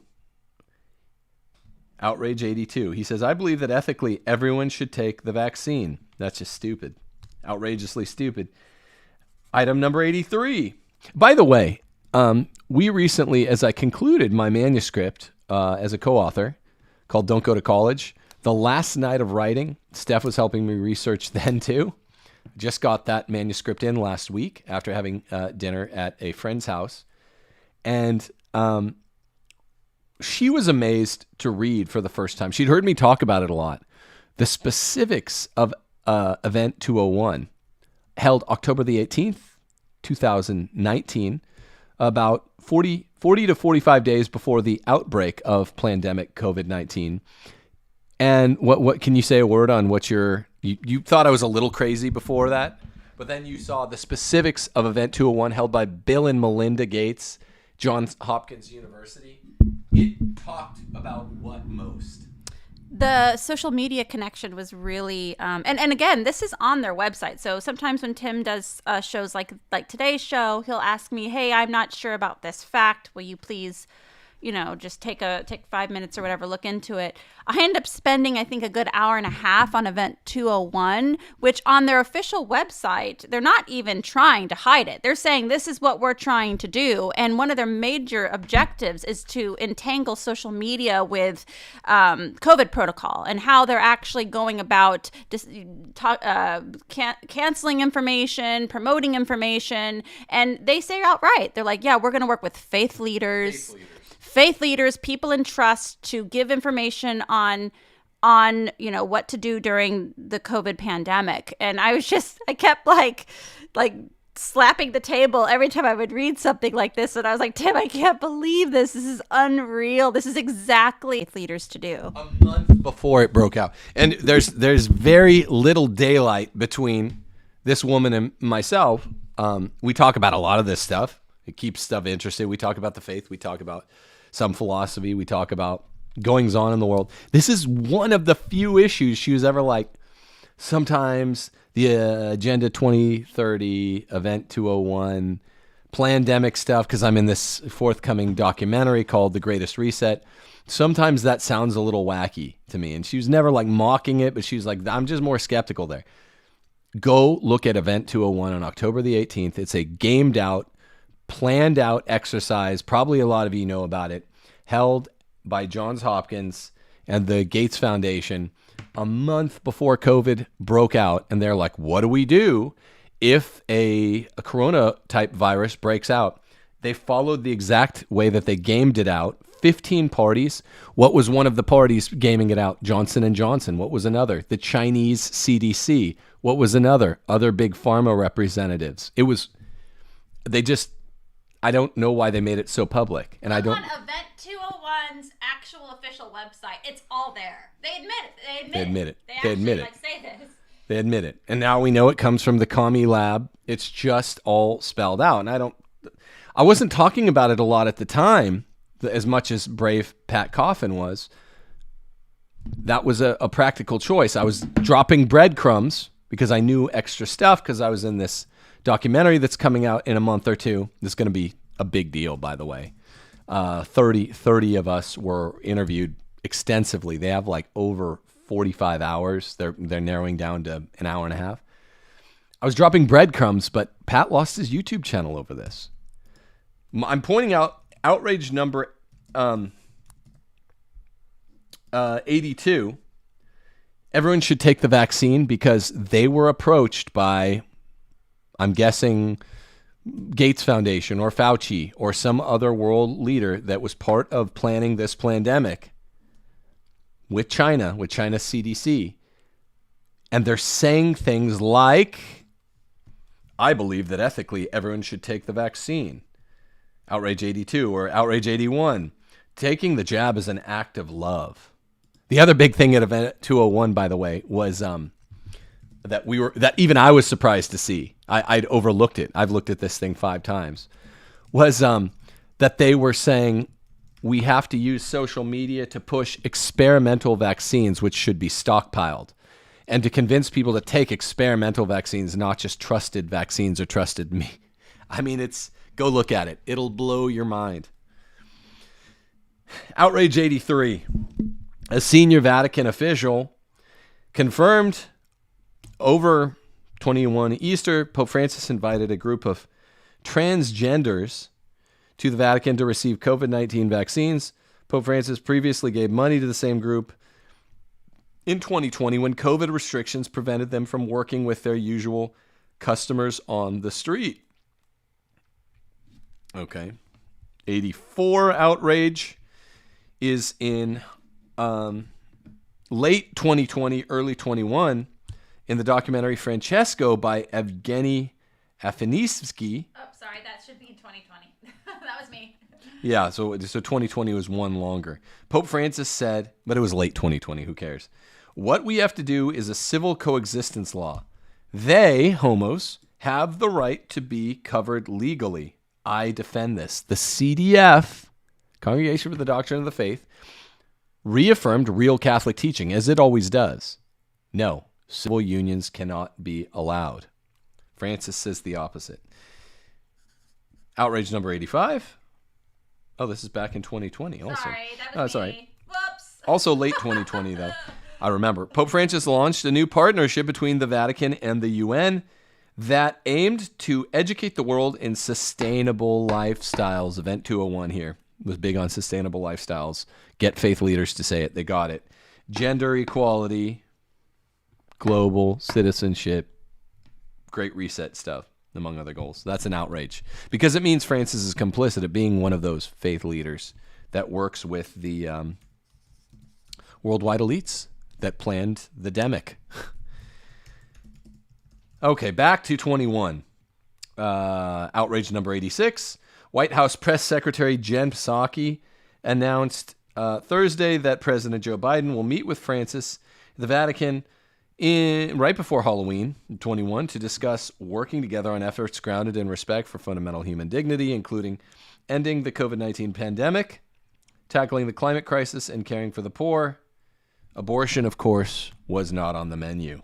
Outrage 82. He says, I believe that ethically everyone should take the vaccine. That's just stupid. Outrageously stupid. Item number 83. By the way, we recently, as I concluded my manuscript as a co-author called Don't Go to College, the last night of writing, Steph was helping me research then too. Just got that manuscript in last week after having dinner at a friend's house. And she was amazed to read for the first time. She'd heard me talk about it a lot. The specifics of Event 201, held October the 18th, 2019, about 40 to 45 days before the outbreak of pandemic COVID-19. And what can you say a word on what you thought I was a little crazy before that, but then you saw the specifics of Event 201 held by Bill and Melinda Gates, Johns Hopkins University. It talked about what most? The social media connection was really, and again, this is on their website. So sometimes when Tim does shows like today's show, he'll ask me, hey, I'm not sure about this fact. Will you please, just take 5 minutes or whatever, look into it. I end up spending, I think, a good hour and a half on Event 201, which on their official website, they're not even trying to hide it. They're saying this is what we're trying to do. And one of their major objectives is to entangle social media with COVID protocol and how they're actually going about canceling information, promoting information. And they say outright, they're like, yeah, we're going to work with faith leaders, people in trust to give information on what to do during the COVID pandemic. And I kept like slapping the table every time I would read something like this. And I was like, Tim, I can't believe this. This is unreal. This is exactly what leaders to do. A month before it broke out. And there's very little daylight between this woman and myself. We talk about a lot of this stuff. It keeps stuff interesting. We talk about the faith. We talk about some philosophy. We talk about goings on in the world. This is one of the few issues she was ever like, sometimes the Agenda 2030, Event 201, plandemic stuff, because I'm in this forthcoming documentary called The Greatest Reset. Sometimes that sounds a little wacky to me. And she was never like mocking it, but she was like, I'm just more skeptical there. Go look at Event 201 on October the 18th. It's a gamed out, planned out exercise. Probably a lot of you know about it, held by Johns Hopkins and the Gates Foundation a month before COVID broke out. And they're like, what do we do if a corona type virus breaks out? They followed the exact way that they gamed it out. 15 parties. What was one of the parties gaming it out? Johnson & Johnson. What was another? The Chinese CDC. What was another? Other big pharma representatives. I don't know why they made it so public. And I don't. On Event 201's actual official website, it's all there. They admit it. They admit it. They admit it. Say this. They admit it. And now we know it comes from the commie lab. It's just all spelled out. And I wasn't talking about it a lot at the time, as much as brave Pat Coffin was. That was a practical choice. I was dropping breadcrumbs because I knew extra stuff because I was in this documentary that's coming out in a month or two. This is going to be a big deal, by the way. 30 of us were interviewed extensively. They have like over 45 hours. They're narrowing down to an hour and a half. I was dropping breadcrumbs, but Pat lost his YouTube channel over this. I'm pointing out outrage number 82. Everyone should take the vaccine because they were approached by, I'm guessing, Gates Foundation or Fauci or some other world leader that was part of planning this pandemic with China's CDC. And they're saying things like, I believe that ethically everyone should take the vaccine. Outrage 82 or Outrage 81. taking the jab is an act of love. The other big thing at Event 201, by the way, was that even I was surprised to see. I'd overlooked it. I've looked at this thing 5 times. Was that they were saying we have to use social media to push experimental vaccines, which should be stockpiled, and to convince people to take experimental vaccines, not just trusted vaccines or trusted me. I mean, go look at it. It'll blow your mind. Outrage 83. A senior Vatican official confirmed over 21 Easter, Pope Francis invited a group of transgenders to the Vatican to receive COVID-19 vaccines. Pope Francis previously gave money to the same group in 2020 when COVID restrictions prevented them from working with their usual customers on the street. Okay. 84 outrage is in late 2020, early 21, in the documentary Francesco by Evgeny Afanasyev. Oh, sorry, that should be in 2020. That was me. Yeah, so 2020 was one longer. Pope Francis said, but it was late 2020, who cares? What we have to do is a civil coexistence law. They, homos, have the right to be covered legally. I defend this. The CDF, Congregation for the Doctrine of the Faith, reaffirmed real Catholic teaching, as it always does. No, civil unions cannot be allowed. Francis says the opposite. Outrage number 85. Oh, this is back in 2020 also. Sorry, that was me. Sorry. Whoops. Also late 2020, though. I remember. Pope Francis launched a new partnership between the Vatican and the UN that aimed to educate the world in sustainable lifestyles. Event 201 here was big on sustainable lifestyles. Get faith leaders to say it. They got it. Gender equality, global citizenship, Great Reset stuff, among other goals. That's an outrage because it means Francis is complicit at being one of those faith leaders that works with the worldwide elites that planned the demic. Okay, back to 21. Outrage number 86. White House Press Secretary Jen Psaki announced Thursday that President Joe Biden will meet with Francis at the Vatican right before Halloween 21 to discuss working together on efforts grounded in respect for fundamental human dignity, including ending the COVID-19 pandemic, tackling the climate crisis, and caring for the poor. Abortion, of course, was not on the menu.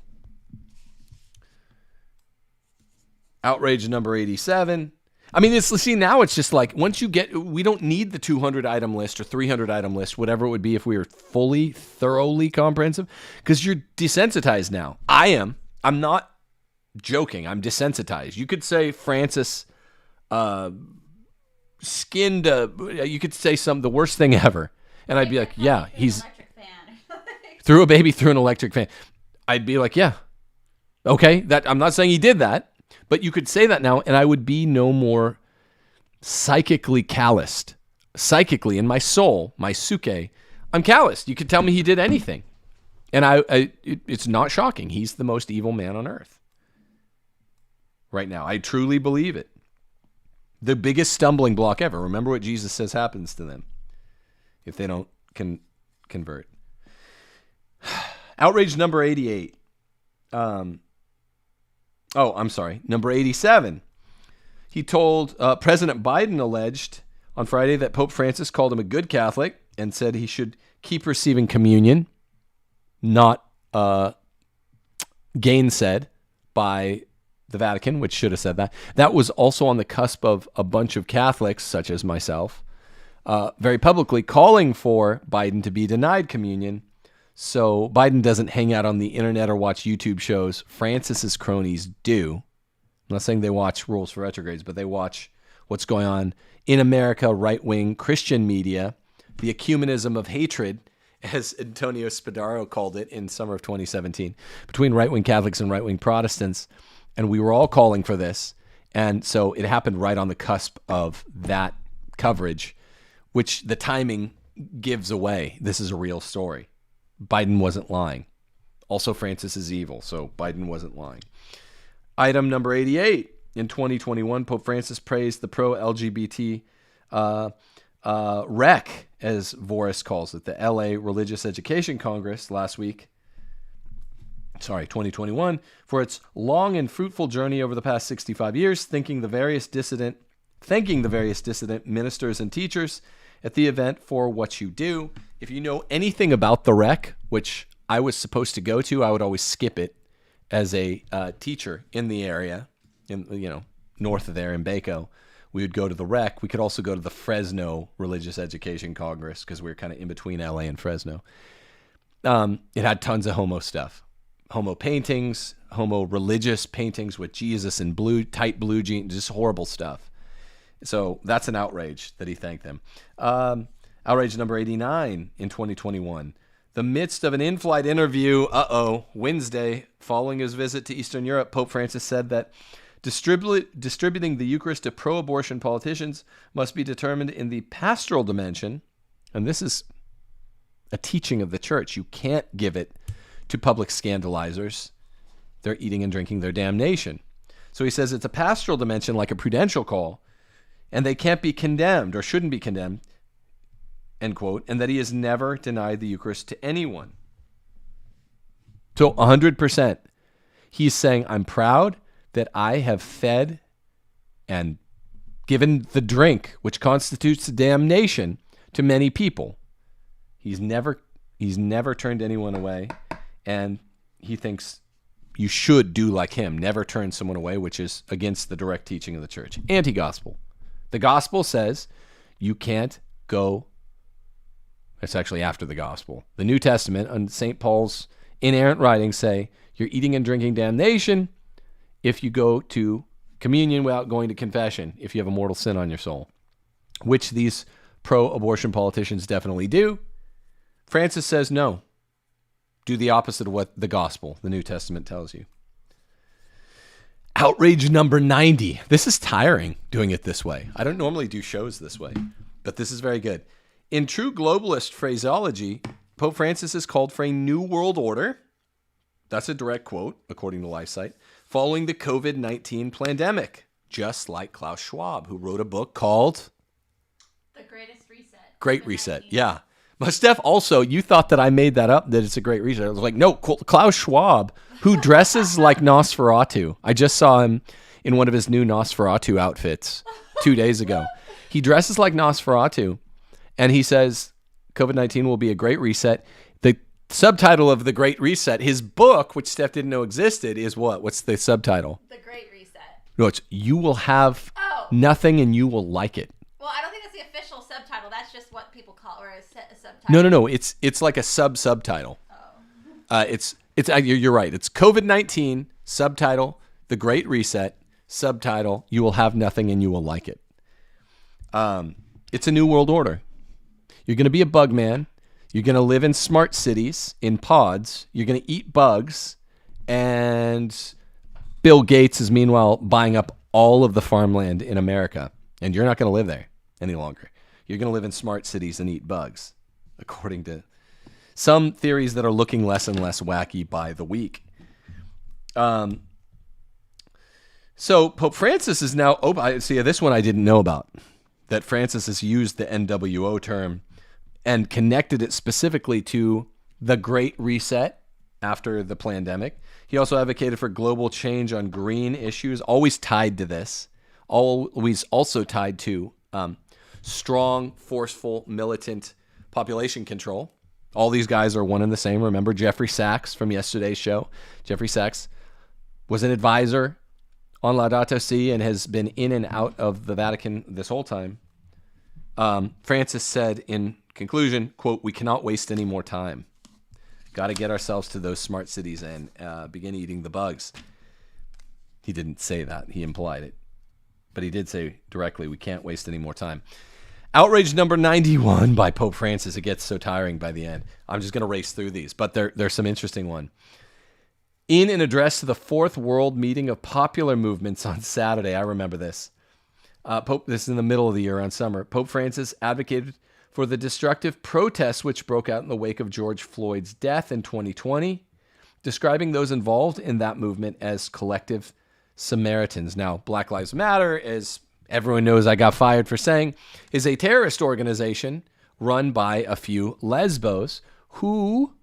Outrage number 87. I mean, now it's just like, we don't need the 200 item list or 300 item list, whatever it would be if we were thoroughly comprehensive, because you're desensitized now. I am. I'm not joking. I'm desensitized. You could say Francis skinned, you could say the worst thing ever. And I'd be like, yeah, he's threw a baby through an electric fan. I'd be like, yeah, okay. I'm not saying he did that. But you could say that now, and I would be no more psychically calloused. Psychically, in my soul, my suke, I'm calloused. You could tell me he did anything. And it's not shocking. He's the most evil man on earth right now. I truly believe it. The biggest stumbling block ever. Remember what Jesus says happens to them if they don't convert. Outrage number 88. Number 87. He told President Biden alleged on Friday that Pope Francis called him a good Catholic and said he should keep receiving communion, not gainsaid by the Vatican, which should have said that. That was also on the cusp of a bunch of Catholics, such as myself, very publicly calling for Biden to be denied communion. So Biden doesn't hang out on the internet or watch YouTube shows. Francis's cronies do. I'm not saying they watch Rules for Retrogrades, but they watch what's going on in America, right-wing Christian media, the ecumenism of hatred, as Antonio Spadaro called it in summer of 2017, between right-wing Catholics and right-wing Protestants. And we were all calling for this. And so it happened right on the cusp of that coverage, which the timing gives away. This is a real story. Biden wasn't lying. Also, Francis is evil, so Biden wasn't lying. Item number 88. In 2021, Pope Francis praised the pro-LGBT wreck as Voris calls it, the LA Religious Education Congress last week, 2021, for its long and fruitful journey over the past 65 years, thanking the various dissident ministers and teachers at the event for what you do. If you know anything about the rec, which I was supposed to go to, I would always skip it as a teacher in the area, north of there in Baco. We would go to the rec. We could also go to the Fresno Religious Education Congress because we were kind of in between LA and Fresno. It had tons of homo stuff. Homo paintings, homo religious paintings with Jesus in tight blue jeans, just horrible stuff. So that's an outrage that he thanked them. Outrage number 89 in 2021. The midst of an in-flight interview, Wednesday, following his visit to Eastern Europe, Pope Francis said that distributing the Eucharist to pro-abortion politicians must be determined in the pastoral dimension. And this is a teaching of the church. You can't give it to public scandalizers. They're eating and drinking their damnation. So he says it's a pastoral dimension, like a prudential call, and they can't be condemned or shouldn't be condemned, end quote, and that he has never denied the Eucharist to anyone. So 100%. He's saying, I'm proud that I have fed and given the drink, which constitutes damnation, to many people. He's never turned anyone away, and he thinks you should do like him, never turn someone away, which is against the direct teaching of the church. Anti-gospel. The gospel says you can't go. It's actually after the gospel. The New Testament and St. Paul's inerrant writings say you're eating and drinking damnation if you go to communion without going to confession, if you have a mortal sin on your soul, which these pro-abortion politicians definitely do. Francis says no. Do the opposite of what the gospel, the New Testament, tells you. Outrage number 90. This is tiring doing it this way. I don't normally do shows this way, but this is very good. In true globalist phraseology, Pope Francis is called for a new world order. That's a direct quote, according to LifeSite, following the COVID-19 pandemic, just like Klaus Schwab, who wrote a book called The Greatest Reset. Great Reset, yeah. But Steph, also, you thought that I made that up, that it's a great reset. I was like, no, Klaus Schwab, who dresses like Nosferatu. I just saw him in one of his new Nosferatu outfits 2 days ago. He dresses like Nosferatu, and he says COVID-19 will be a great reset. The subtitle of The Great Reset, his book, which Steph didn't know existed, is what? What's the subtitle? The Great Reset. No, it's You Will Have Nothing and You Will Like It. Well, I don't think that's the official subtitle. That's just what people call, or a subtitle. No. It's like a subtitle. Oh. You're right. It's COVID-19, subtitle, The Great Reset, subtitle, You Will Have Nothing and You Will Like It. It's a new world order. You're going to be a bug man. You're going to live in smart cities, in pods. You're going to eat bugs. And Bill Gates is meanwhile buying up all of the farmland in America. And you're not going to live there any longer. You're going to live in smart cities and eat bugs, according to some theories that are looking less and less wacky by the week. So Pope Francis is now, this one I didn't know about, that Francis has used the NWO term and connected it specifically to the Great Reset after the pandemic. He also advocated for global change on green issues, always tied to this, always also tied to strong, forceful, militant population control. All these guys are one and the same. Remember Jeffrey Sachs from yesterday's show? Jeffrey Sachs was an advisor on Laudato Si and has been in and out of the Vatican this whole time. Francis said in conclusion, quote, "We cannot waste any more time. Got to get ourselves to those smart cities and begin eating the bugs." He didn't say that. He implied it. But he did say directly, we can't waste any more time. Outrage number 91 by Pope Francis. It gets so tiring by the end. I'm just going to race through these, but there's some interesting one. In an address to the Fourth World Meeting of Popular Movements on Saturday, I remember this. This is in the middle of the year, around summer. Pope Francis advocated for the destructive protests which broke out in the wake of George Floyd's death in 2020, describing those involved in that movement as collective Samaritans. Now, Black Lives Matter, as everyone knows I got fired for saying, is a terrorist organization run by a few lesbos who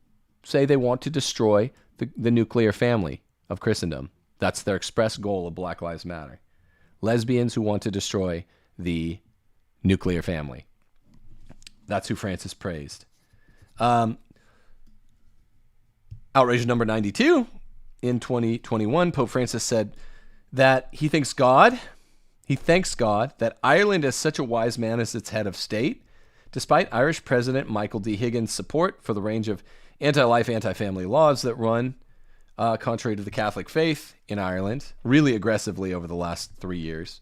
say they want to destroy the nuclear family of Christendom. That's their express goal of Black Lives Matter. Lesbians who want to destroy the nuclear family. That's who Francis praised. Outrage number 92 in 2021, Pope Francis said that he thanks God that Ireland has such a wise man as its head of state, despite Irish President Michael D. Higgins' support for the range of anti-life, anti-family laws that run contrary to the Catholic faith in Ireland, really aggressively over the last 3 years.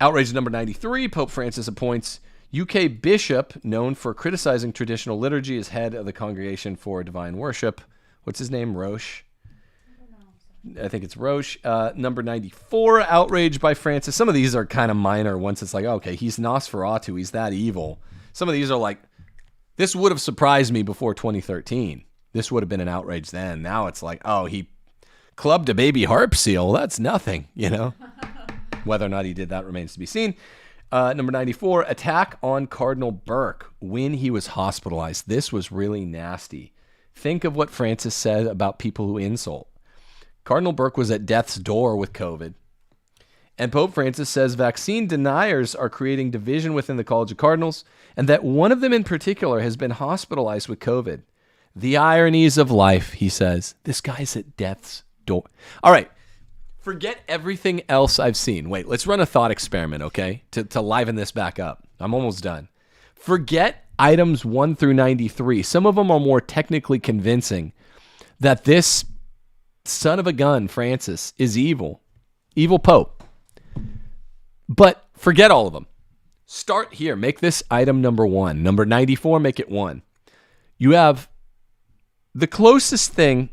Outrage number 93, Pope Francis appoints UK bishop known for criticizing traditional liturgy as head of the Congregation for Divine Worship. What's his name? Roche? I think it's Roche. Number 94, outrage by Francis. Some of these are kind of minor once it's like, okay, he's Nosferatu. He's that evil. Some of these are like, this would have surprised me before 2013. This would have been an outrage then. Now it's like, oh, he clubbed a baby harp seal. That's nothing, you know? Whether or not he did that remains to be seen. Number 94, attack on Cardinal Burke when he was hospitalized. This was really nasty. Think of what Francis said about people who insult. Cardinal Burke was at death's door with COVID. And Pope Francis says vaccine deniers are creating division within the College of Cardinals, and that one of them in particular has been hospitalized with COVID. The ironies of life, he says. This guy's at death's door. All right, forget everything else I've seen. Wait, let's run a thought experiment, okay, to liven this back up. I'm almost done. Forget items 1 through 93. Some of them are more technically convincing that this son of a gun, Francis, is evil. Evil Pope. But forget all of them. Start here. Make this item number 1. Number 94, make it 1. You have the closest thing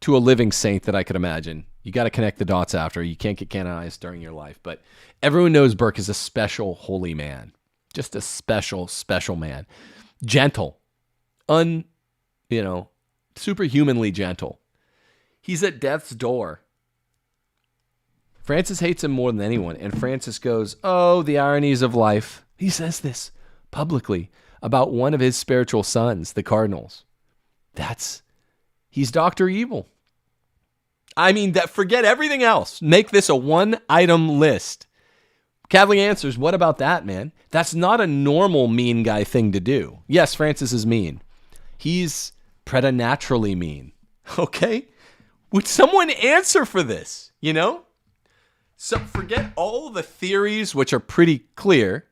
to a living saint that I could imagine. You got to connect the dots after. You can't get canonized during your life. But everyone knows Burke is a special holy man. Just a special, special man. Gentle. Superhumanly gentle. He's at death's door. Francis hates him more than anyone. And Francis goes, oh, the ironies of life. He says this publicly about one of his spiritual sons, the cardinals. He's Dr. Evil. I mean, forget everything else. Make this a 1-item list. Catholic Answers, what about that, man? That's not a normal mean guy thing to do. Yes, Francis is mean. He's preternaturally mean. Okay? Would someone answer for this, you know? So forget all the theories, which are pretty clear,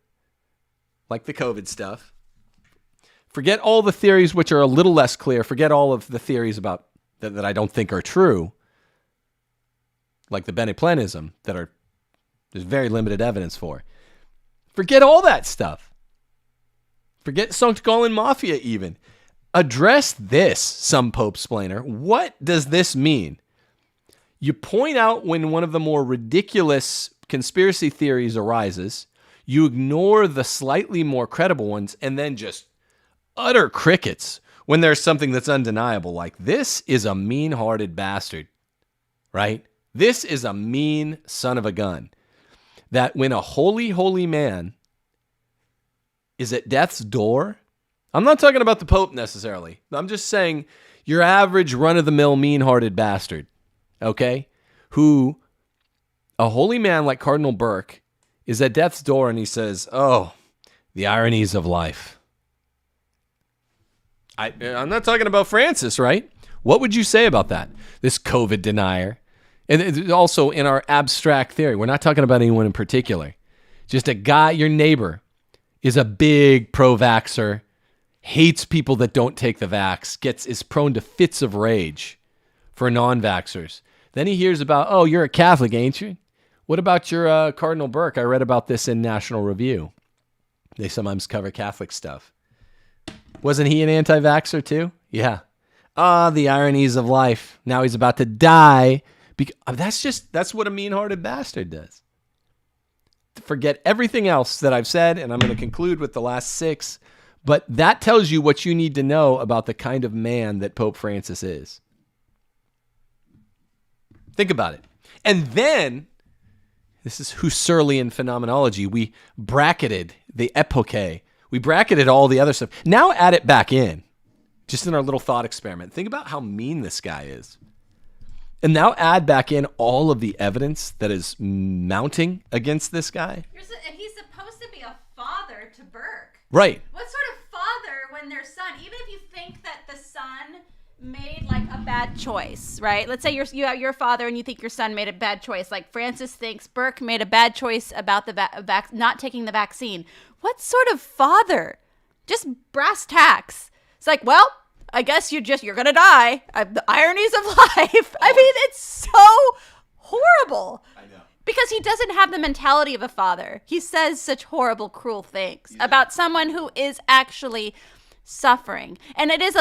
like the COVID stuff. Forget all the theories which are a little less clear. Forget all of the theories about that I don't think are true, like the Beneplenism, there's very limited evidence for. Forget all that stuff. Forget St. Gallen Mafia even. Address this, some Pope-splainer. What does this mean? You point out when one of the more ridiculous conspiracy theories arises, you ignore the slightly more credible ones, and then just utter crickets when there's something that's undeniable, like this is a mean-hearted bastard, right? This is a mean son of a gun. That when a holy, holy man is at death's door, I'm not talking about the Pope necessarily. I'm just saying your average run-of-the-mill mean-hearted bastard, okay? Who, a holy man like Cardinal Burke, is at death's door and he says, oh, the ironies of life. I'm not talking about Francis, right? What would you say about that? This COVID denier. And it's also in our abstract theory, we're not talking about anyone in particular. Just a guy, your neighbor, is a big pro-vaxxer, hates people that don't take the vax, is prone to fits of rage for non-vaxxers. Then he hears about, oh, you're a Catholic, ain't you? What about your Cardinal Burke? I read about this in National Review. They sometimes cover Catholic stuff. Wasn't he an anti-vaxxer too? Yeah. The ironies of life. Now he's about to die. That's what a mean-hearted bastard does. Forget everything else that I've said, and I'm going to conclude with the last 6. But that tells you what you need to know about the kind of man that Pope Francis is. Think about it. And then, this is Husserlian phenomenology. We bracketed the epoche We bracketed all the other stuff. Now add it back in, just in our little thought experiment. Think about how mean this guy is. And now add back in all of the evidence that is mounting against this guy. And he's supposed to be a father to Burke. Right. What sort of father when their son, even if you think that the son made like a bad choice, right? Let's say you have your father and you think your son made a bad choice. Like Francis thinks Burke made a bad choice about the not taking the vaccine. What sort of father? Just brass tacks. It's like, well, I guess you're gonna die. The ironies of life. I mean, it's so horrible. I know. Because he doesn't have the mentality of a father. He says such horrible, cruel things about someone who is actually suffering. And it is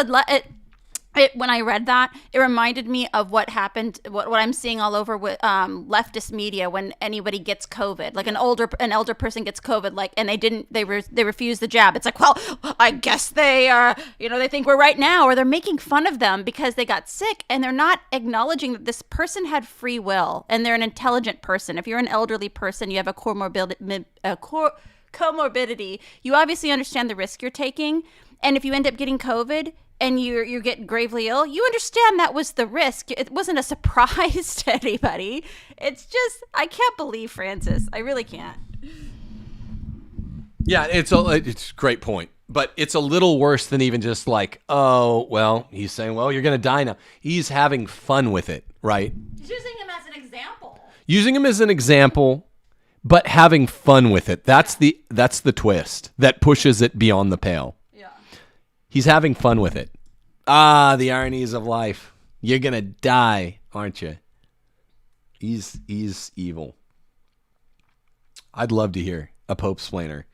when I read that, it reminded me of what happened, what I'm seeing all over with leftist media when anybody gets COVID, like an elder person gets COVID, like, and they refuse the jab. It's like, well, I guess they think we're right now, or they're making fun of them because they got sick, and they're not acknowledging that this person had free will and they're an intelligent person. If you're an elderly person, you have a comorbidity, you obviously understand the risk you're taking, and if you end up getting COVID and you get gravely ill, you understand that was the risk. It wasn't a surprise to anybody. It's just, I can't believe Francis. I really can't. Yeah, it's a great point. But it's a little worse than even just like, oh, well, he's saying, well, you're going to die now. He's having fun with it, right? He's using him as an example. Using him as an example, but having fun with it. That's the twist that pushes it beyond the pale. He's having fun with it. The ironies of life. You're going to die, aren't you? He's evil. I'd love to hear a Pope-splainer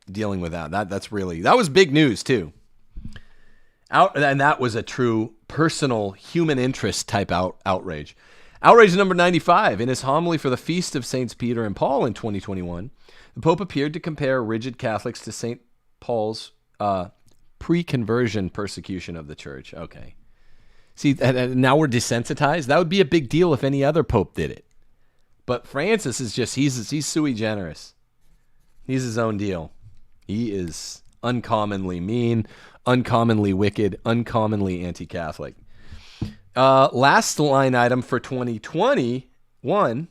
dealing with that. That was big news, too. And that was a true personal human interest type outrage. Outrage number 95. In his homily for the Feast of Saints Peter and Paul in 2021, the Pope appeared to compare rigid Catholics to St. Paul's pre-conversion persecution of the church. Okay. See, now we're desensitized. That would be a big deal if any other pope did it. But Francis is just, he's sui generis. He's his own deal. He is uncommonly mean, uncommonly wicked, uncommonly anti-Catholic. Last line item for 2021,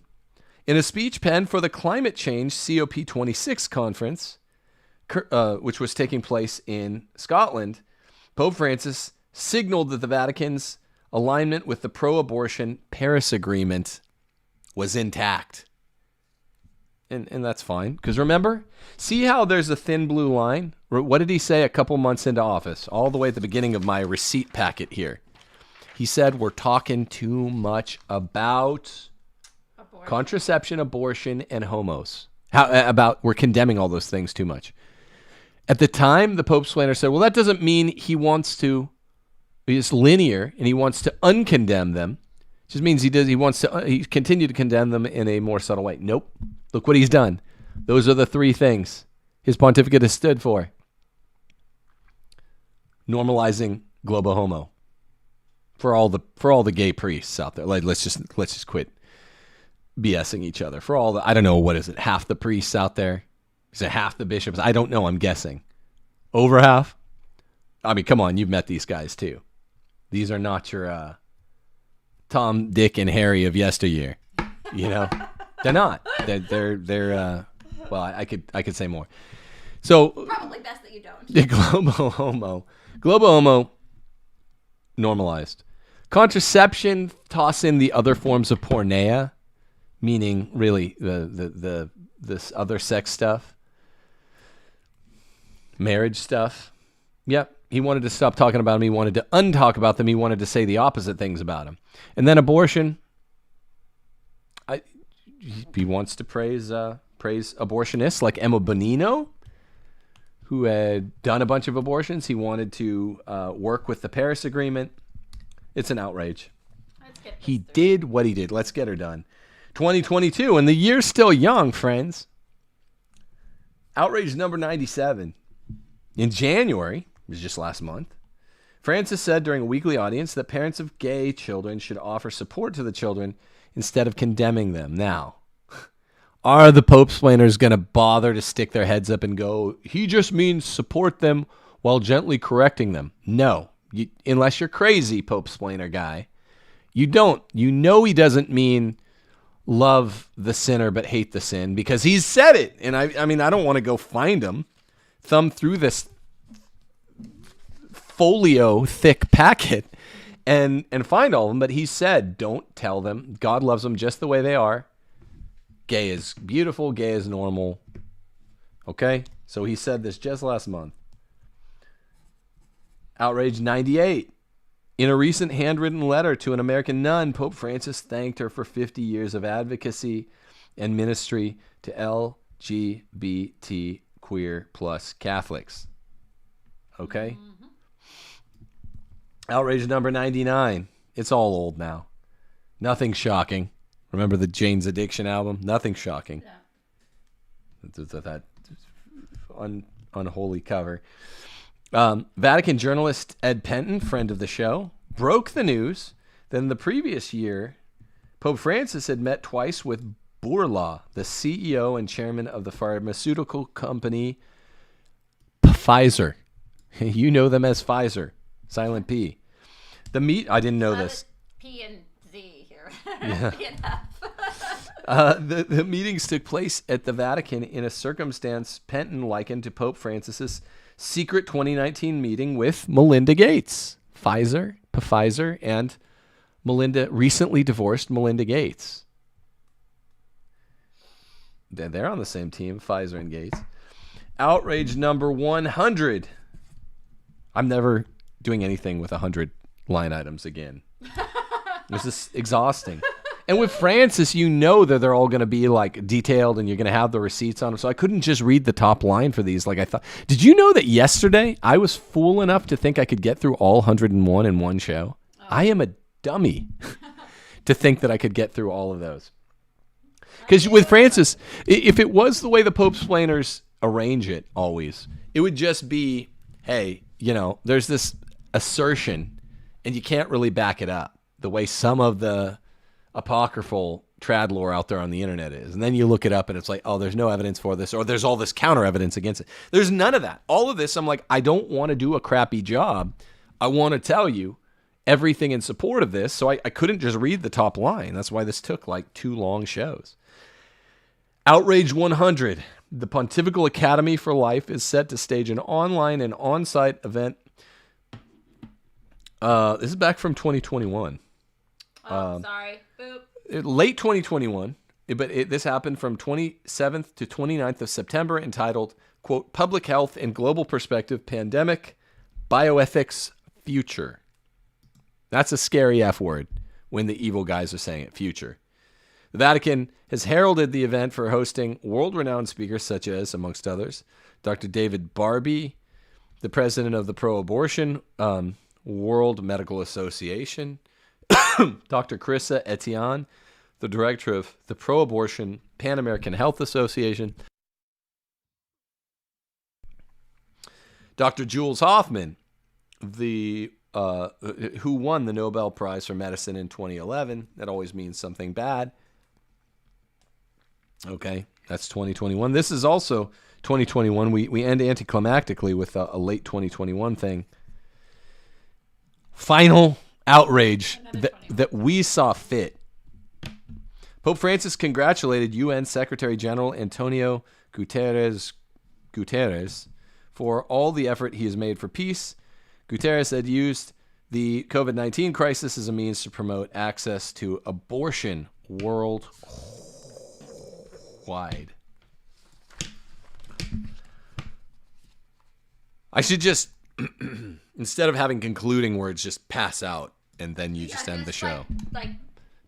in a speech penned for the Climate Change COP26 conference, which was taking place in Scotland, Pope Francis signaled that the Vatican's alignment with the pro-abortion Paris Agreement was intact. And that's fine, because remember, see how there's a thin blue line? What did he say a couple months into office, all the way at the beginning of my receipt packet here? He said, we're talking too much about contraception, abortion, and homos. We're condemning all those things too much. At the time, the Pope-splainer said, well, that doesn't mean he's linear and he wants to uncondemn them. It just means he continued to condemn them in a more subtle way. Nope. Look what he's done. Those are the three things his pontificate has stood for. Normalizing globo homo for all the gay priests out there. Like, let's just quit BSing each other. For all the, I don't know, what is it? Half the priests out there? Is it half the bishops? I don't know. I'm guessing. Over half? I mean, come on. You've met these guys too. These are not your Tom, Dick, and Harry of yesteryear. You know, they're not. They're. Well, I could say more. So probably best that you don't. The globo homo normalized. Contraception. Toss in the other forms of porneia, meaning really this other sex stuff. Marriage stuff. Yep. He wanted to stop talking about them. He wanted to untalk about them. He wanted to say the opposite things about them. And then abortion. He wants to praise abortionists like Emma Bonino, who had done a bunch of abortions. He wanted to work with the Paris Agreement. It's an outrage. He did what he did. Let's get her done. 2022, and the year's still young, friends. Outrage number 97. In January, it was just last month, Francis said during a weekly audience that parents of gay children should offer support to the children instead of condemning them. Now, are the Pope-splainers going to bother to stick their heads up and go, he just means support them while gently correcting them? No. Unless you're crazy, Pope-splainer guy. You don't. You know he doesn't mean love the sinner but hate the sin, because he's said it. And I mean, I don't want to go find him, thumb through this folio thick packet and find all of them. But he said, don't tell them. God loves them just the way they are. Gay is beautiful. Gay is normal. Okay? So he said this just last month. Outrage 98. In a recent handwritten letter to an American nun, Pope Francis thanked her for 50 years of advocacy and ministry to LGBT queer plus Catholics. Okay? Mm-hmm. Outrage number 99. It's all old now. Nothing shocking. Remember the Jane's Addiction album? Nothing shocking. Yeah. That unholy cover. Vatican journalist Ed Penton, friend of the show, broke the news that in the previous year, Pope Francis had met twice with Burke, the CEO and chairman of the pharmaceutical company Pfizer. You know them as Pfizer, silent P. I didn't know this. P and Z here. Yeah. P and F. The meetings took place at the Vatican in a circumstance Penton likened to Pope Francis's secret 2019 meeting with Melinda Gates. Pfizer, and recently divorced Melinda Gates. They're on the same team, Pfizer and Gates. Outrage number 100. I'm never doing anything with 100 line items again. This is exhausting. And with Francis, you know that they're all going to be like detailed and you're going to have the receipts on them. So I couldn't just read the top line for these like I thought. Did you know that yesterday I was fool enough to think I could get through all 101 in one show? Oh. I am a dummy to think that I could get through all of those. Because with Francis, if it was the way the Pope-splainers arrange it always, it would just be, hey, there's this assertion and you can't really back it up the way some of the apocryphal trad lore out there on the internet is. And then you look it up and it's like, oh, there's no evidence for this, or there's all this counter evidence against it. There's none of that. All of this, I'm like, I don't want to do a crappy job. I want to tell you everything in support of this. So I couldn't just read the top line. That's why this took like 2 long shows. Outrage 100. The Pontifical Academy for Life is set to stage an online and on-site event. This is back from 2021. Oh, sorry. Boop. Late 2021, but this happened from 27th to 29th of September, entitled, quote, Public Health and Global Perspective, Pandemic, Bioethics, Future. That's a scary F word when the evil guys are saying it, future. The Vatican has heralded the event for hosting world-renowned speakers such as, amongst others, Dr. David Barbie, the president of the Pro-Abortion World Medical Association, Dr. Carissa Etienne, the director of the Pro-Abortion Pan-American Health Association, Dr. Jules Hoffman, who won the Nobel Prize for Medicine in 2011. That always means something bad. Okay, that's 2021. This is also 2021. We end anticlimactically with a late 2021 thing. Final outrage that we saw fit. Pope Francis congratulated UN Secretary General Antonio Guterres for all the effort he has made for peace. Guterres had used the COVID-19 crisis as a means to promote access to abortion worldwide. I should just, instead of having concluding words, just pass out. And then you just end the show. Like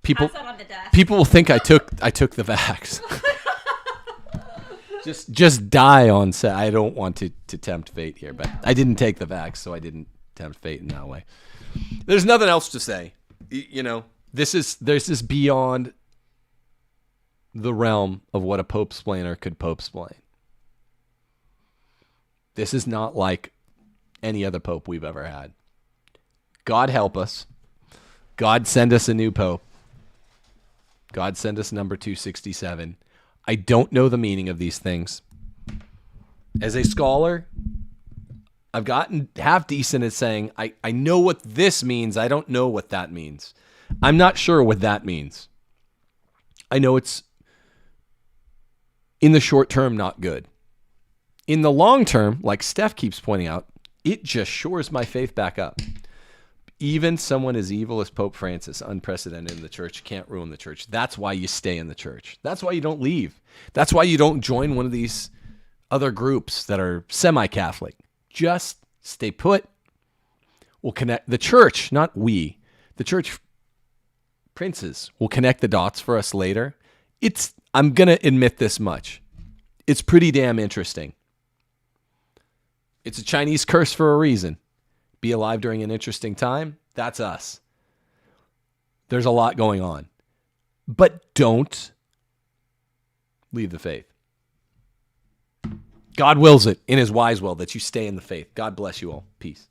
people, pass out on the desk. People will think I took the vax. just die on set. I don't want to tempt fate here, but I didn't take the vax, so I didn't tempt fate in that way. There's nothing else to say. There's this beyond the realm of what a Pope-splainer could Pope-splain. This is not like any other Pope we've ever had. God help us. God send us a new Pope. God send us number 267. I don't know the meaning of these things. As a scholar, I've gotten half decent at saying, I know what this means. I don't know what that means. I'm not sure what that means. I know it's, in the short term, not good. In the long term, like Steph keeps pointing out, it just shores my faith back up. Even someone as evil as Pope Francis, unprecedented in the church, can't ruin the church. That's why you stay in the church. That's why you don't leave. That's why you don't join one of these other groups that are semi-Catholic. Just stay put. We'll connect the church, not we. The church princes will connect the dots for us later. I'm going to admit this much. It's pretty damn interesting. It's a Chinese curse for a reason. Be alive during an interesting time. That's us. There's a lot going on. But don't leave the faith. God wills it in his wise will that you stay in the faith. God bless you all. Peace.